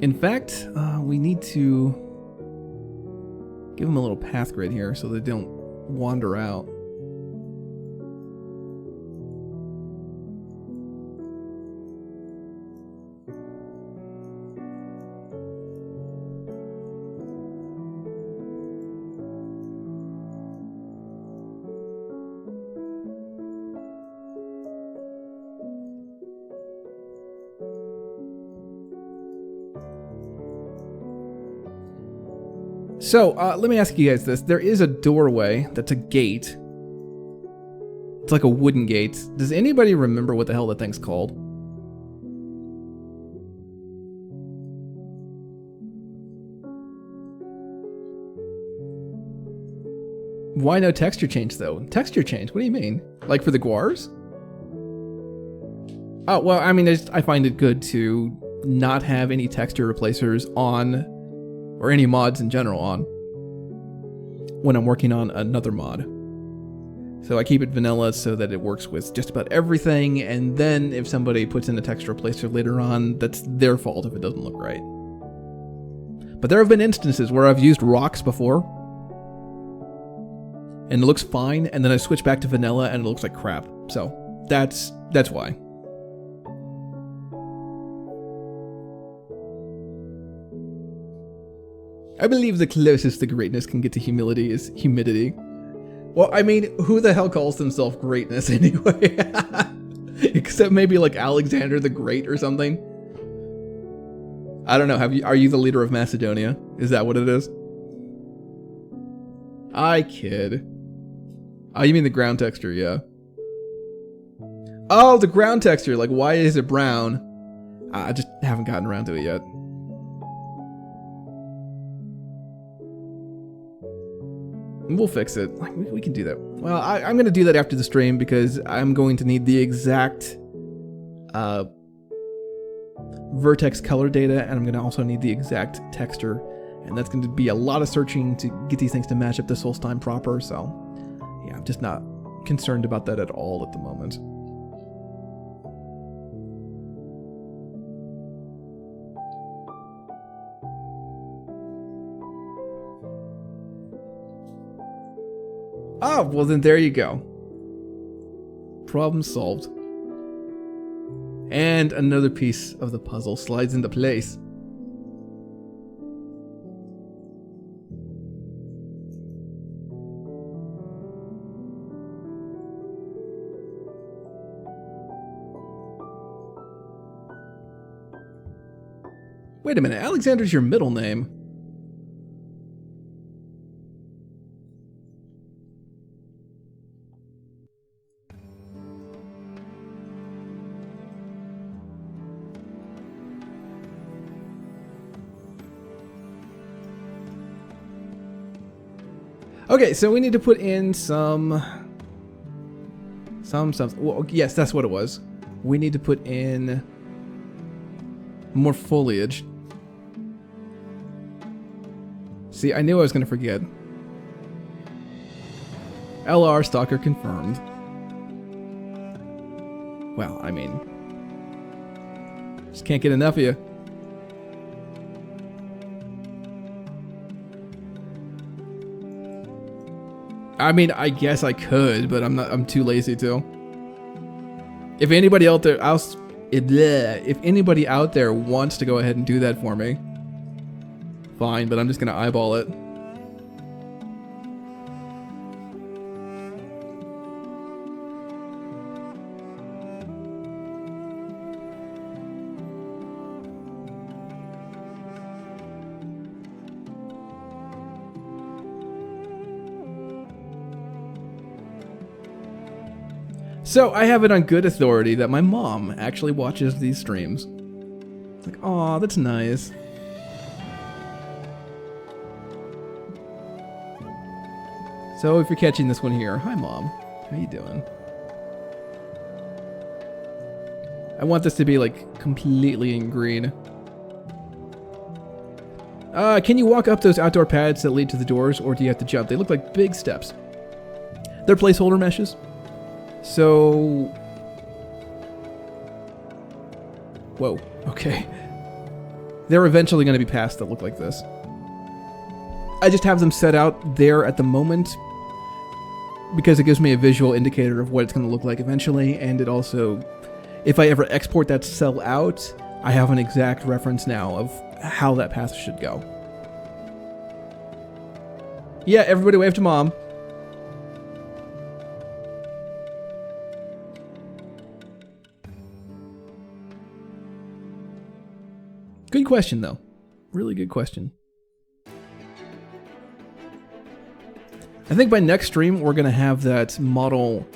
In fact, we need to give them a little path grid here so they don't wander out. So, let me ask you guys this. There is a doorway that's a gate. It's like a wooden gate. Does anybody remember what the hell that thing's called? Why no texture change, though? Texture change? What do you mean? Like for the guars? Oh, well, I mean, I find it good to not have any texture replacers on, or any mods in general on, when I'm working on another mod. So I keep it vanilla so that it works with just about everything, and then if somebody puts in a texture replacer later on, that's their fault if it doesn't look right. But there have been instances where I've used rocks before, and it looks fine, and then I switch back to vanilla and it looks like crap. So that's why. I believe the closest the greatness can get to humility is humidity. Well, I mean, who the hell calls themselves greatness anyway? Except maybe like Alexander the Great or something. I don't know. Are you the leader of Macedonia? Is that what it is? I kid. Oh, you mean the ground texture, yeah. Oh, the ground texture. Like, why is it brown? I just haven't gotten around to it yet. We'll fix it. Like, we can do that. Well, I'm going to do that after the stream because I'm going to need the exact vertex color data, and I'm going to also need the exact texture, and that's going to be a lot of searching to get these things to match up to Solstheim proper, so yeah, I'm just not concerned about that at all at the moment. Oh, well then there you go. Problem solved. And another piece of the puzzle slides into place. Wait a minute, Alexander's your middle name. Okay, so we need to put in some. Well, yes, that's what it was. We need to put in more foliage. See, I knew I was going to forget. LR Stalker confirmed. Well, I mean, just can't get enough of you. I mean, I guess I could, but I'm too lazy to. If anybody out there if anybody out there wants to go ahead and do that for me, fine, but I'm just gonna eyeball it. So, I have it on good authority that my mom actually watches these streams. It's like, aw, that's nice. So if you're catching this one here, hi Mom, how you doing? I want this to be like completely in green. Can you walk up those outdoor pads that lead to the doors, or do you have to jump? They look like big steps. They're placeholder meshes. So... Whoa, okay. They're eventually going to be paths that look like this. I just have them set out there at the moment because it gives me a visual indicator of what it's going to look like eventually, and it also, if I ever export that cell out, I have an exact reference now of how that path should go. Yeah, everybody wave to Mom. Good question, though. Really good question. I think by next stream, we're going to have that model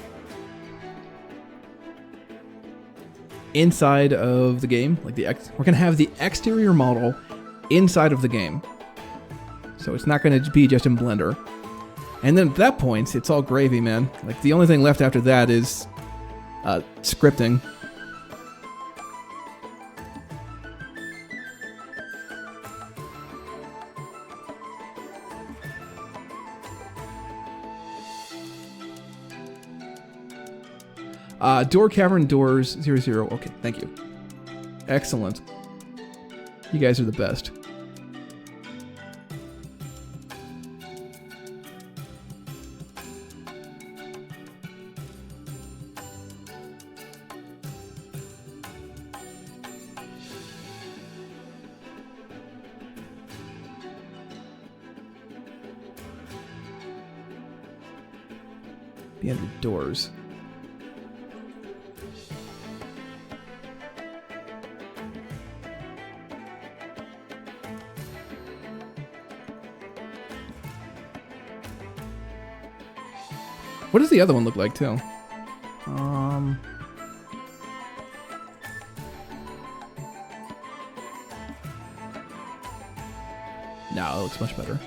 inside of the game. Like we're going to have the exterior model inside of the game. So it's not going to be just in Blender. And then at that point, it's all gravy, man. Like the only thing left after that is scripting. Door Cavern Doors 00. Okay, thank you. Excellent. You guys are the best. Be under doors. What does the other one look like, too? No, it looks much better.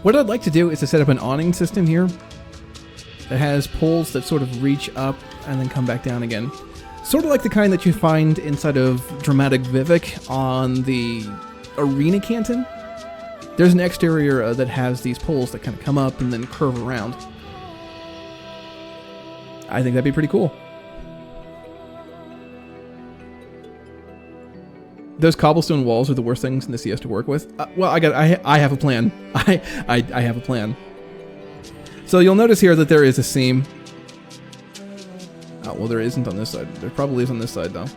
What I'd like to do is to set up an awning system here that has poles that sort of reach up and then come back down again. Sort of like the kind that you find inside of Dramatic Vivek on the Arena Canton. There's an exterior that has these poles that kind of come up and then curve around. I think that'd be pretty cool. Those cobblestone walls are the worst things in the CS to work with. Well, I have a plan. I have a plan. So you'll notice here that there is a seam. Oh, well, there isn't on this side. There probably is on this side, though.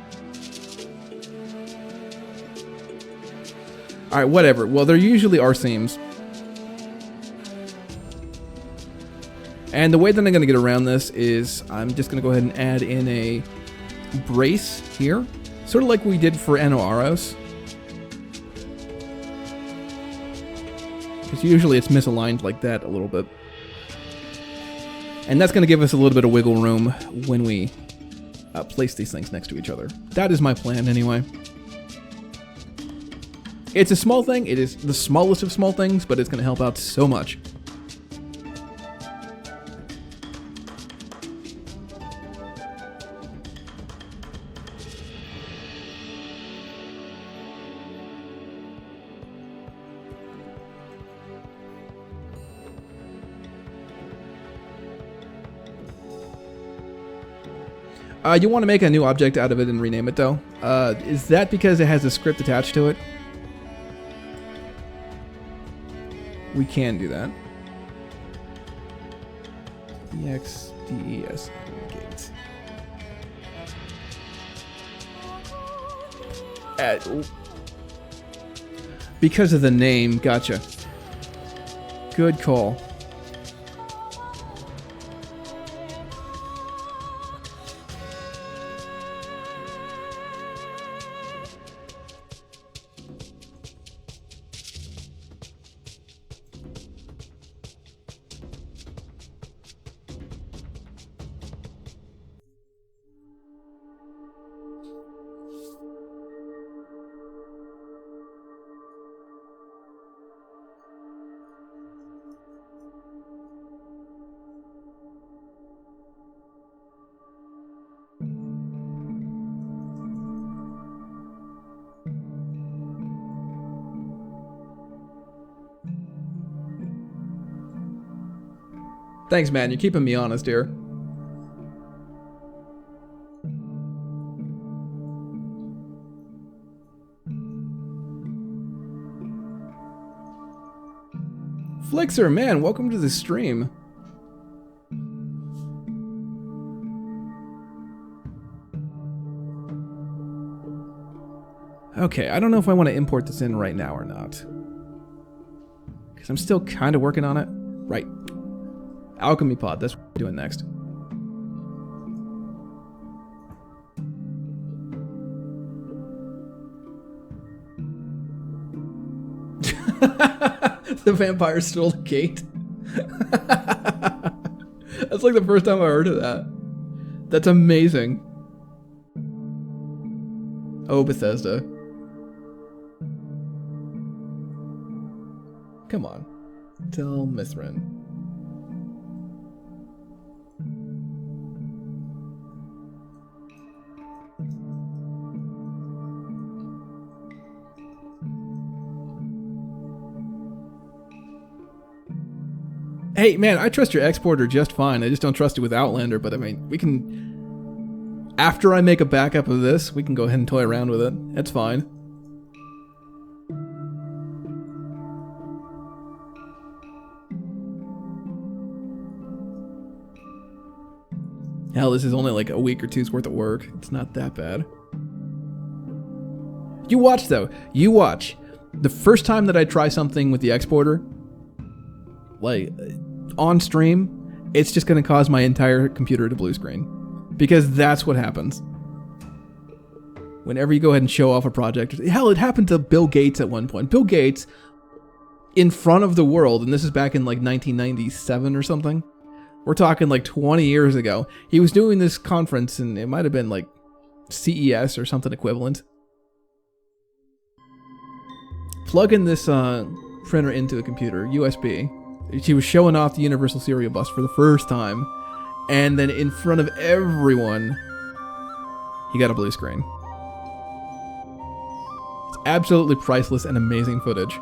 All right, whatever. Well, there usually are seams. And the way that I'm going to get around this is I'm just going to go ahead and add in a brace here. Sort of like we did for Anoaros. Because usually it's misaligned like that a little bit. And that's going to give us a little bit of wiggle room when we place these things next to each other. That is my plan anyway. It's a small thing. It is the smallest of small things, but it's going to help out so much. You want to make a new object out of it and rename it, though. Is that because it has a script attached to it? We can do that. EXDES gate. Because of the name, gotcha. Good call. Thanks, man. You're keeping me honest here. Flixer, man, welcome to the stream. Okay, I don't know if I want to import this in right now or not. Because I'm still kind of working on it. Right. Alchemy pod, that's what we're doing next. The vampire stole the gate. That's like the first time I heard of that. That's amazing. Oh, Bethesda. Come on. Tel Mithryn. Hey, man, I trust your exporter just fine. I just don't trust it with Outlander, but I mean, we can... After I make a backup of this, we can go ahead and toy around with it. That's fine. Hell, this is only like a week or two's worth of work. It's not that bad. You watch, though. You watch. The first time that I try something with the exporter, like, on stream, it's just going to cause my entire computer to blue screen. Because that's what happens. Whenever you go ahead and show off a project. Hell, it happened to Bill Gates at one point. Bill Gates, in front of the world, and this is back in like 1997 or something. We're talking like 20 years ago. He was doing this conference, and it might have been like CES or something equivalent. Plugging this printer into a computer, USB. He was showing off the Universal Serial Bus for the first time, and then in front of everyone, he got a blue screen. It's absolutely priceless and amazing footage.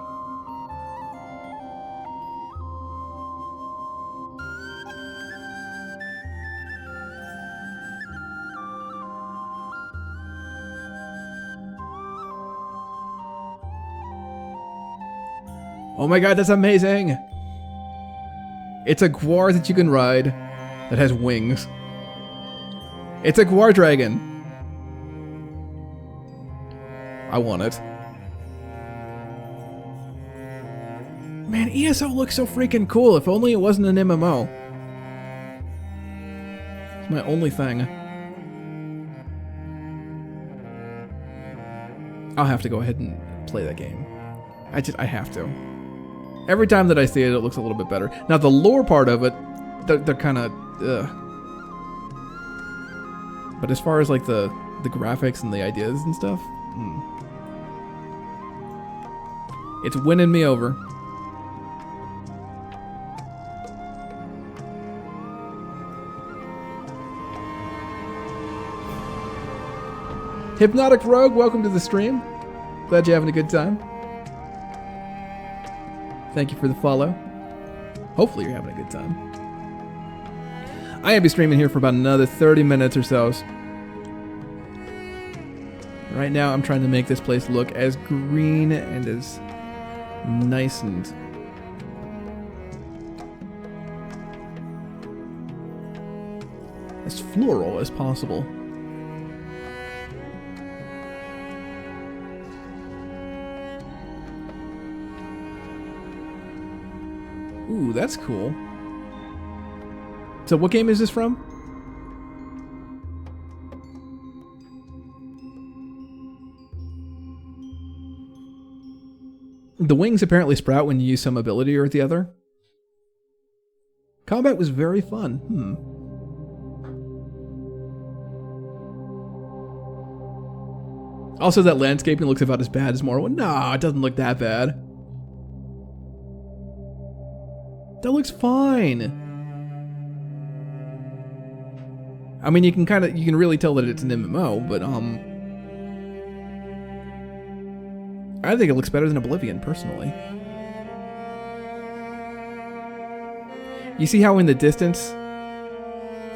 Oh my god, that's amazing! It's a guar that you can ride that has wings. It's a guar dragon. I want it. Man, ESO looks so freaking cool. If only it wasn't an MMO. It's my only thing. I'll have to go ahead and play that game. I have to. Every time that I see it, it looks a little bit better. Now, the lore part of it, they're kind of... But as far as, like, the graphics and the ideas and stuff... It's winning me over. Hypnotic Rogue, welcome to the stream. Glad you're having a good time. Thank you for the follow. Hopefully you're having a good time. I am be streaming here for about another 30 minutes or so. Right now, I'm trying to make this place look as green and as nice and as floral as possible. Ooh, that's cool. So what game is this from? The wings apparently sprout when you use some ability or the other. Combat was very fun. Also, that landscaping looks about as bad as Morrowind. Nah, it doesn't look that bad. That looks fine. I mean, you can really tell that it's an MMO, but I think it looks better than Oblivion, personally. You see how in the distance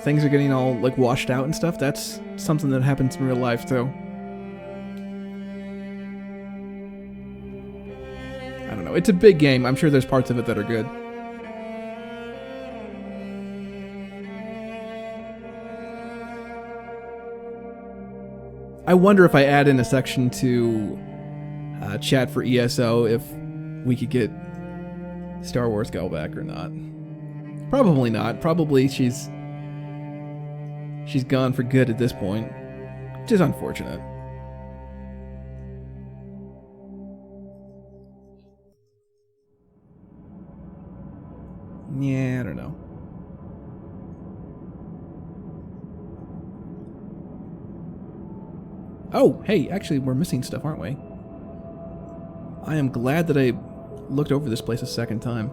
things are getting all like washed out and stuff? That's something that happens in real life too. I don't know. It's a big game. I'm sure there's parts of it that are good. I wonder if I add in a section to chat for ESO if we could get Star Wars Gal back or not. Probably not. Probably she's gone for good at this point, which is unfortunate. Yeah, I don't know. Oh, hey, actually, we're missing stuff, aren't we? I am glad that I looked over this place a second time.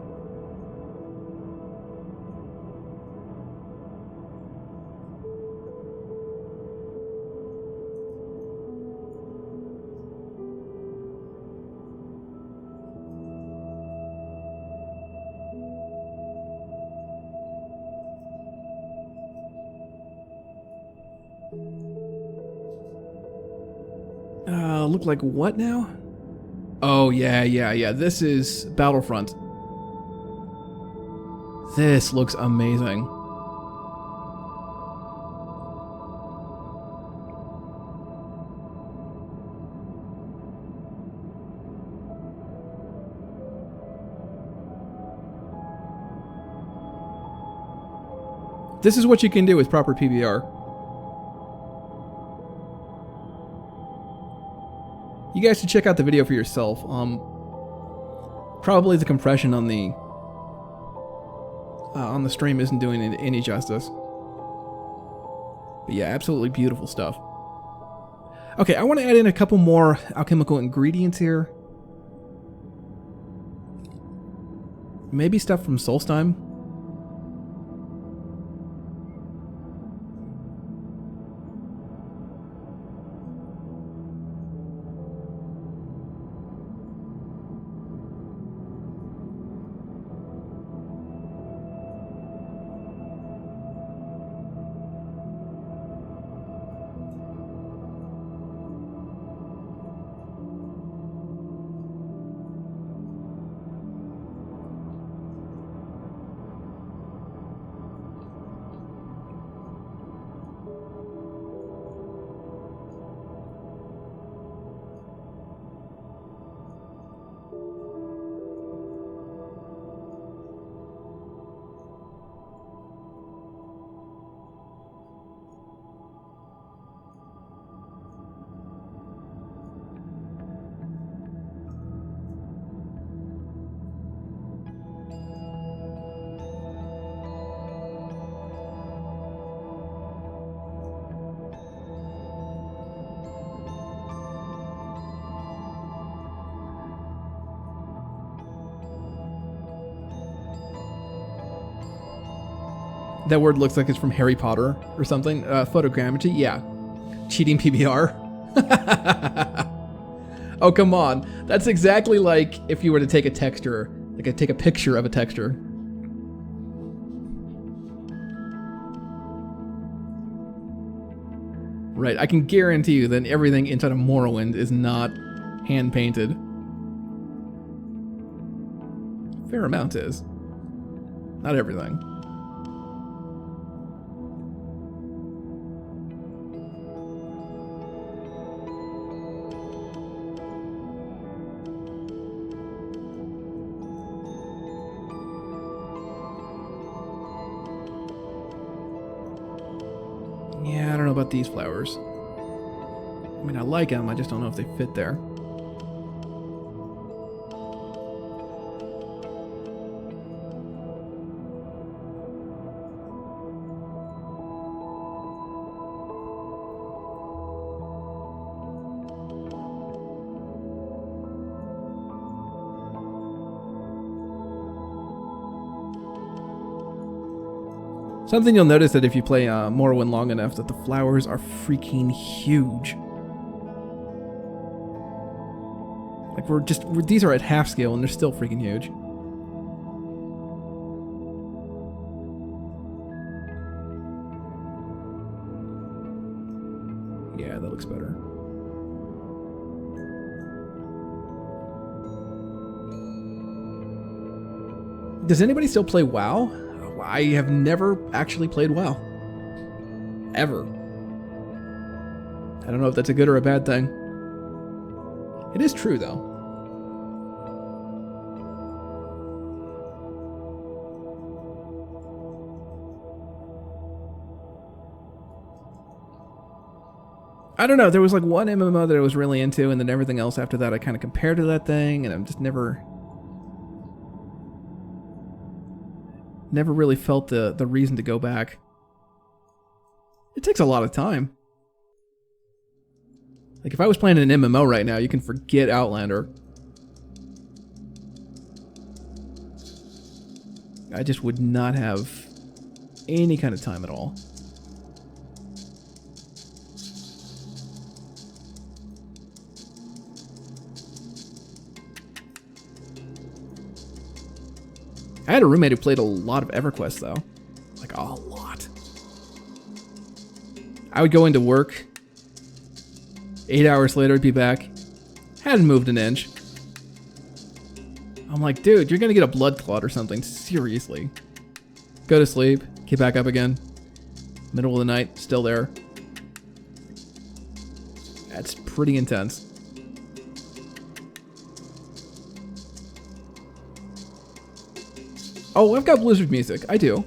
Look like what now? Oh, yeah. This is Battlefront. This looks amazing. This is what you can do with proper PBR. You guys should check out the video for yourself. Probably the compression on the stream isn't doing it any justice. But yeah, absolutely beautiful stuff. Okay, I want to add in a couple more alchemical ingredients here. Maybe stuff from Solstheim. That word looks like it's from Harry Potter or something. Photogrammetry, yeah. Cheating PBR. Oh, come on. That's exactly like if you were to take a texture, like take a picture of a texture. Right, I can guarantee you that everything inside of Morrowind is not hand-painted. Fair amount is. Not everything. Yeah, I don't know about these flowers. I mean, I like them, I just don't know if they fit there. Something you'll notice that if you play Morrowind long enough, that the flowers are freaking huge. Like these are at half scale and they're still freaking huge. Yeah, that looks better. Does anybody still play WoW? I have never actually played WoW. Ever. I don't know if that's a good or a bad thing. It is true, though. I don't know, there was like one MMO that I was really into, and then everything else after that I kind of compared to that thing, and I'm just never really felt the reason to go back. It takes a lot of time. Like, if I was playing an MMO right now, you can forget Outlander. I just would not have any kind of time at all. I had a roommate who played a lot of EverQuest, though. Like, a lot. I would go into work. 8 hours later, I'd be back. Hadn't moved an inch. I'm like, dude, you're gonna get a blood clot or something. Seriously. Go to sleep. Get back up again. Middle of the night, still there. That's pretty intense. Oh, I've got Blizzard music. I do.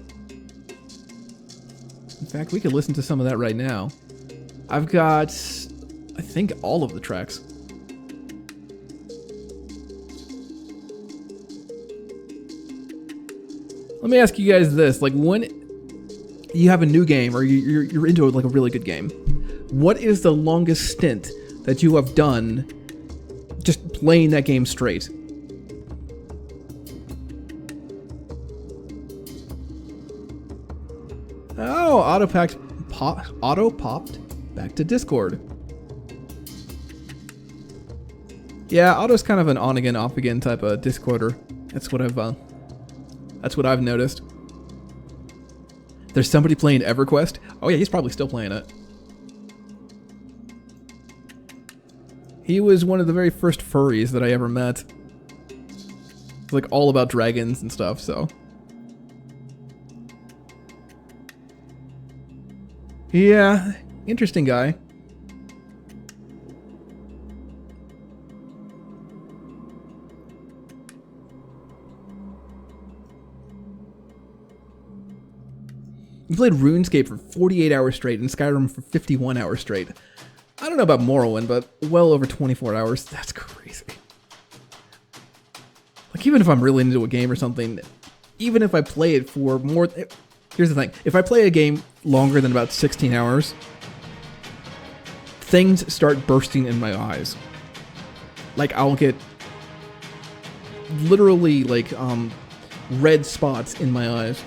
In fact, we could listen to some of that right now. I've got, I think, all of the tracks. Let me ask you guys this. Like, when you have a new game or you're into like a really good game, what is the longest stint that you have done just playing that game straight? Oh, auto popped back to Discord. Yeah, Auto's kind of an on again, off again type of Discorder. That's what I've noticed. There's somebody playing EverQuest. Oh yeah, he's probably still playing it. He was one of the very first furries that I ever met. It's like all about dragons and stuff, so. Yeah, interesting guy. You played RuneScape for 48 hours straight and Skyrim for 51 hours straight. I don't know about Morrowind, but well over 24 hours, that's crazy. Like, even if I'm really into a game or something, even if I play it for more... Here's the thing. If I play a game longer than about 16 hours, things start bursting in my eyes. Like, I'll get literally, like, red spots in my eyes.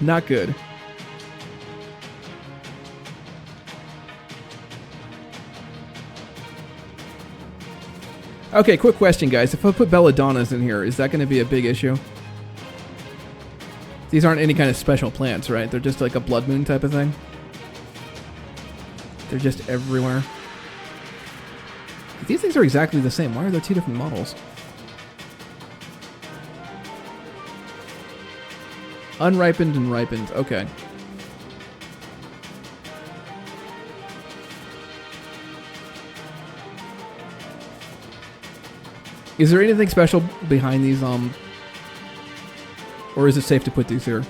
Not good. Okay, quick question, guys. If I put belladonnas in here, is that going to be a big issue? These aren't any kind of special plants, right? They're just like a blood moon type of thing. They're just everywhere. These things are exactly the same. Why are there two different models? Unripened and ripened. Okay. Is there anything special behind these, or is it safe to put these here?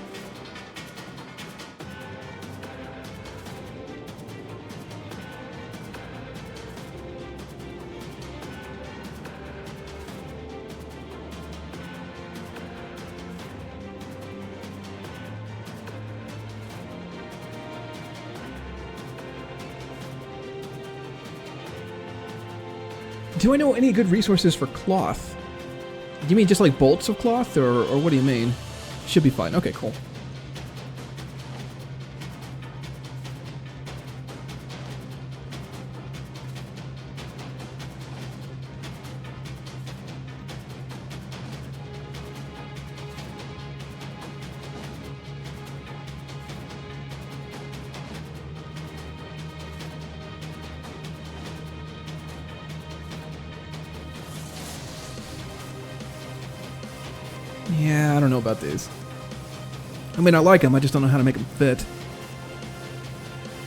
Do I know any good resources for cloth? Do you mean just like bolts of cloth, or what do you mean? Should be fine. Okay, cool. Yeah, I don't know about these. I mean, I like them, I just don't know how to make them fit.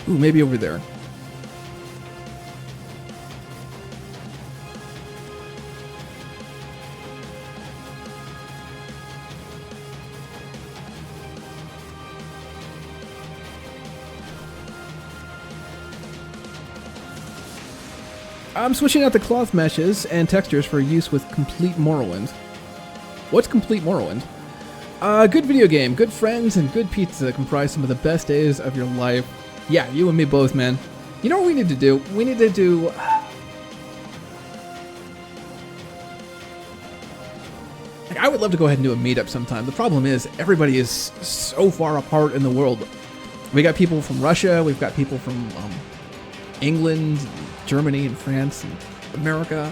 Ooh, maybe over there. I'm switching out the cloth meshes and textures for use with complete Morrowind. What's complete Morrowind? Good video game, good friends, and good pizza comprise some of the best days of your life. Yeah, you and me both, man. You know what we need to do? We need to do... Like, I would love to go ahead and do a meetup sometime. The problem is, everybody is so far apart in the world. We got people from Russia, we've got people from England, Germany, and France, and America.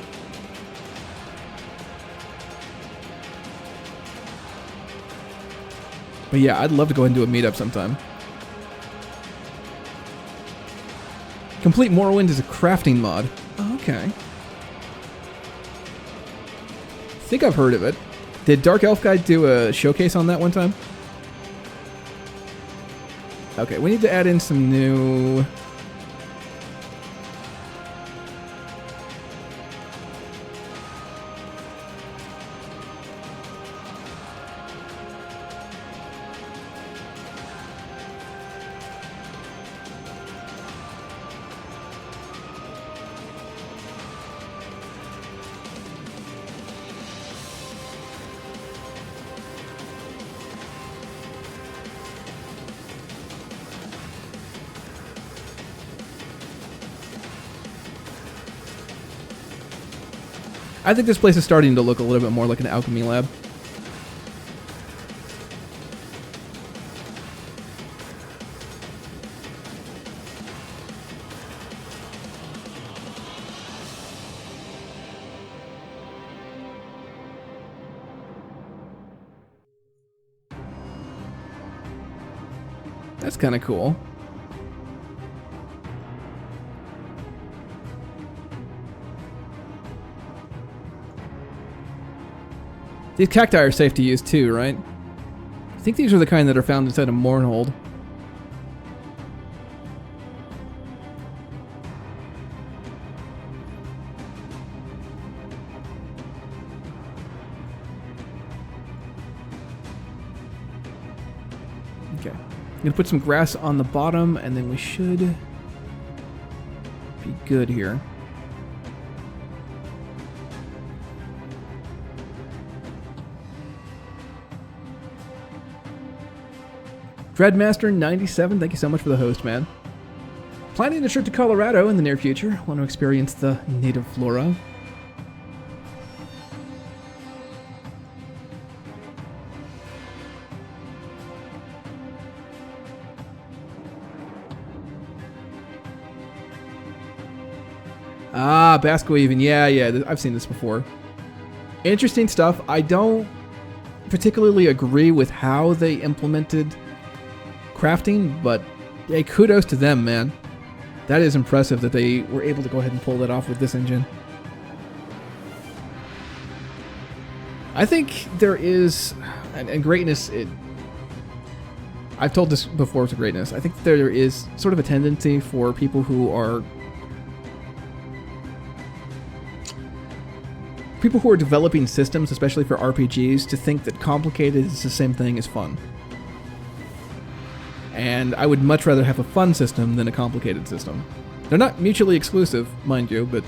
But yeah, I'd love to go ahead and do a meetup sometime. Complete Morrowind is a crafting mod. Oh, okay. I think I've heard of it. Did Dark Elf Guy do a showcase on that one time? Okay, we need to add in some new... I think this place is starting to look a little bit more like an alchemy lab. That's kind of cool. These cacti are safe to use too, right? I think these are the kind that are found inside a Mournhold. Okay. I'm gonna put some grass on the bottom, and then we should be good here. Dreadmaster97, thank you so much for the host, man. Planning a trip to Colorado in the near future. Want to experience the native flora. Ah, Basco even. Yeah, I've seen this before. Interesting stuff. I don't particularly agree with how they implemented crafting, but hey, kudos to them, man. That is impressive that they were able to go ahead and pull that off with this engine. I think there is, and greatness, I've told this before to greatness, I think there is sort of a tendency for people who are developing systems, especially for RPGs, to think that complicated is the same thing as fun. And I would much rather have a fun system than a complicated system. They're not mutually exclusive, mind you, but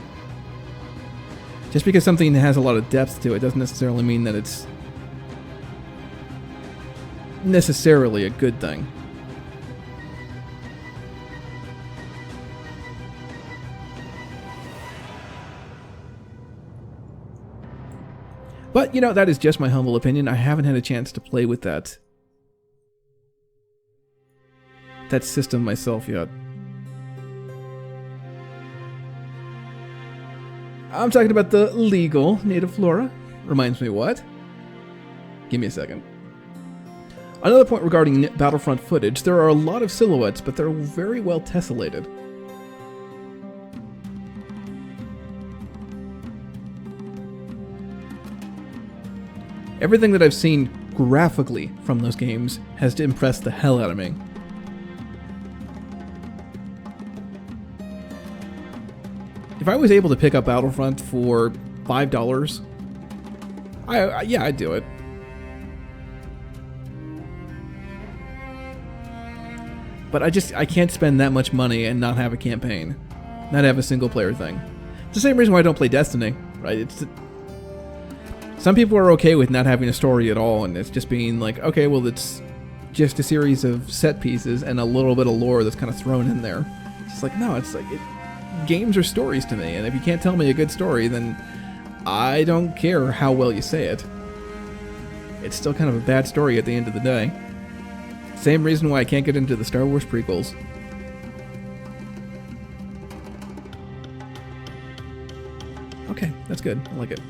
just because something has a lot of depth to it doesn't necessarily mean that it's necessarily a good thing. But, you know, that is just my humble opinion. I haven't had a chance to play with that system myself yet. I'm talking about the legal native flora. Reminds me what? Give me a second. Another point regarding Battlefront footage, there are a lot of silhouettes, but they're very well tessellated. Everything that I've seen graphically from those games has impressed the hell out of me. If I was able to pick up Battlefront for $5, yeah, I'd do it. But I can't spend that much money and not have a campaign, not have a single player thing. It's the same reason why I don't play Destiny, right? Some people are okay with not having a story at all, and it's just being like, okay, well, it's just a series of set pieces and a little bit of lore that's kind of thrown in there. It's just like, no, it's like, games are stories to me, and if you can't tell me a good story, then I don't care how well you say it. It's still kind of a bad story at the end of the day. Same reason why I can't get into the Star Wars prequels. Okay, that's good. I like it.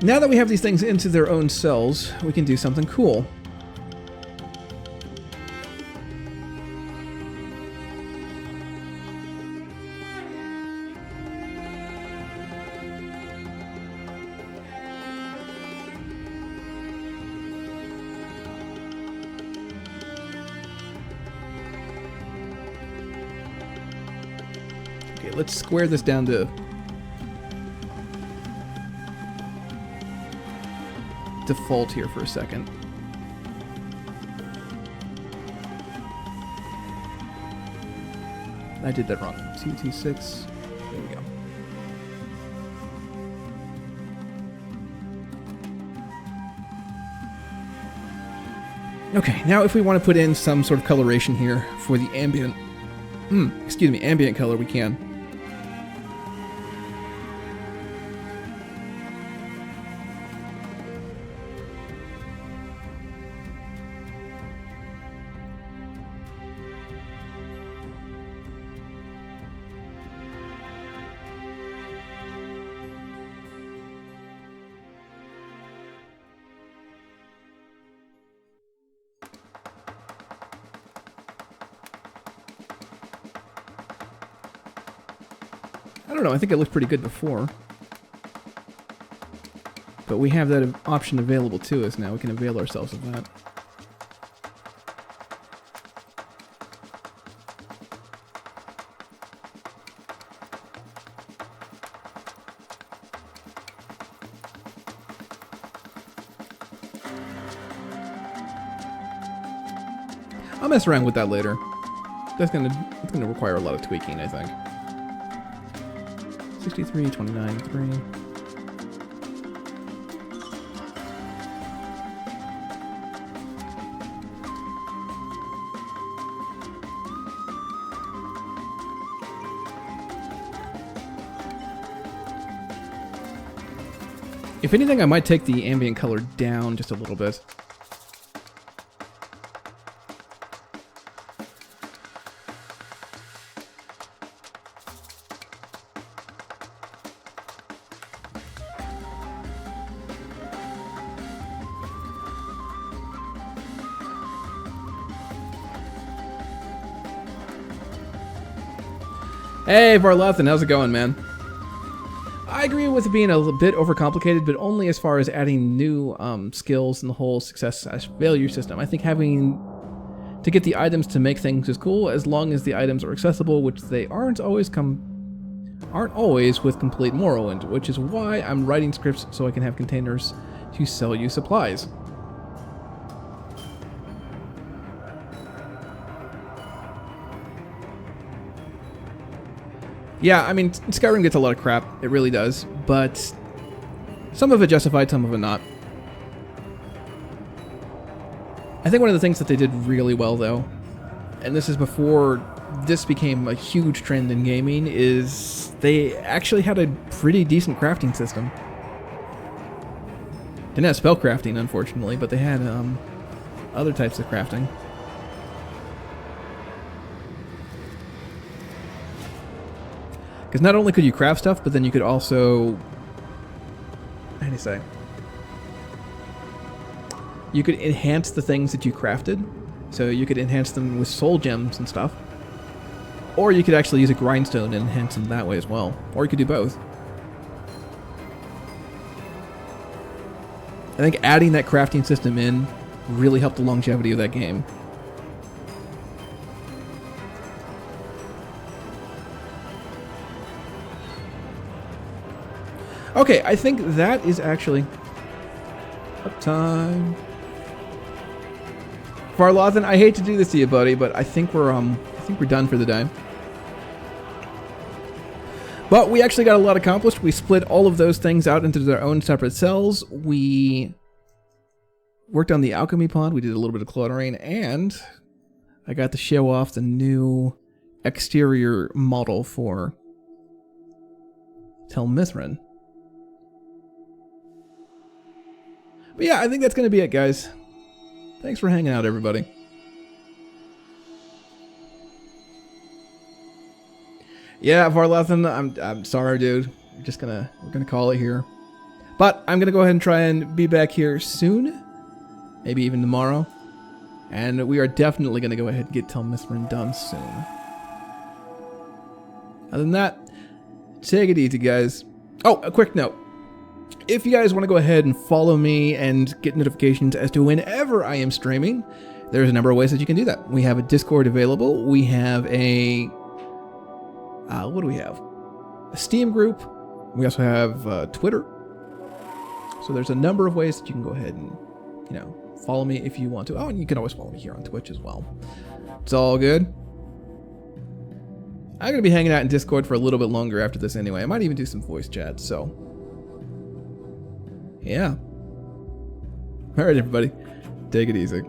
Now that we have these things into their own cells, we can do something cool. Okay, let's square this down to default here for a second. I did that wrong. CT6. There we go. Okay, now if we want to put in some sort of coloration here for the ambient, ambient color, we can. I don't know, I think it looked pretty good before. But we have that option available to us now. We can avail ourselves of that. I'll mess around with that later. It's gonna require a lot of tweaking, I think. 63, 29, 3. If anything, I might take the ambient color down just a little bit. Hey, Varlothan, how's it going, man? I agree with it being a little bit overcomplicated, but only as far as adding new skills in the whole success/failure system. I think having to get the items to make things is cool, as long as the items are accessible, which they aren't always with complete Morrowind, which is why I'm writing scripts so I can have containers to sell you supplies. Yeah, I mean, Skyrim gets a lot of crap, it really does, but some of it justified, some of it not. I think one of the things that they did really well, though, and this is before this became a huge trend in gaming, is they actually had a pretty decent crafting system. Didn't have spell crafting, unfortunately, but they had other types of crafting. Because not only could you craft stuff, but then you could also... How do you say? You could enhance the things that you crafted. So you could enhance them with soul gems and stuff. Or you could actually use a grindstone and enhance them that way as well. Or you could do both. I think adding that crafting system in really helped the longevity of that game. Okay, I think that is actually uptime. Varlothan, I hate to do this to you, buddy, but I think we're done for the day. But we actually got a lot accomplished. We split all of those things out into their own separate cells. We worked on the alchemy pod. We did a little bit of cluttering, and I got to show off the new exterior model for Tel Mithryn. But yeah, I think that's going to be it, guys. Thanks for hanging out, everybody. Yeah, Varlothan, I'm sorry, dude. We're gonna call it here. But I'm gonna go ahead and try and be back here soon. Maybe even tomorrow. And we are definitely gonna go ahead and get Tel Mithryn done soon. Other than that, take it easy, guys. Oh, a quick note. If you guys want to go ahead and follow me and get notifications as to whenever I am streaming, there's a number of ways that you can do that. We have a Discord available. We have a... what do we have? A Steam group. We also have Twitter. So there's a number of ways that you can go ahead and, you know, follow me if you want to. Oh, and you can always follow me here on Twitch as well. It's all good. I'm going to be hanging out in Discord for a little bit longer after this anyway. I might even do some voice chat, so... Yeah. Alright, everybody. Take it easy.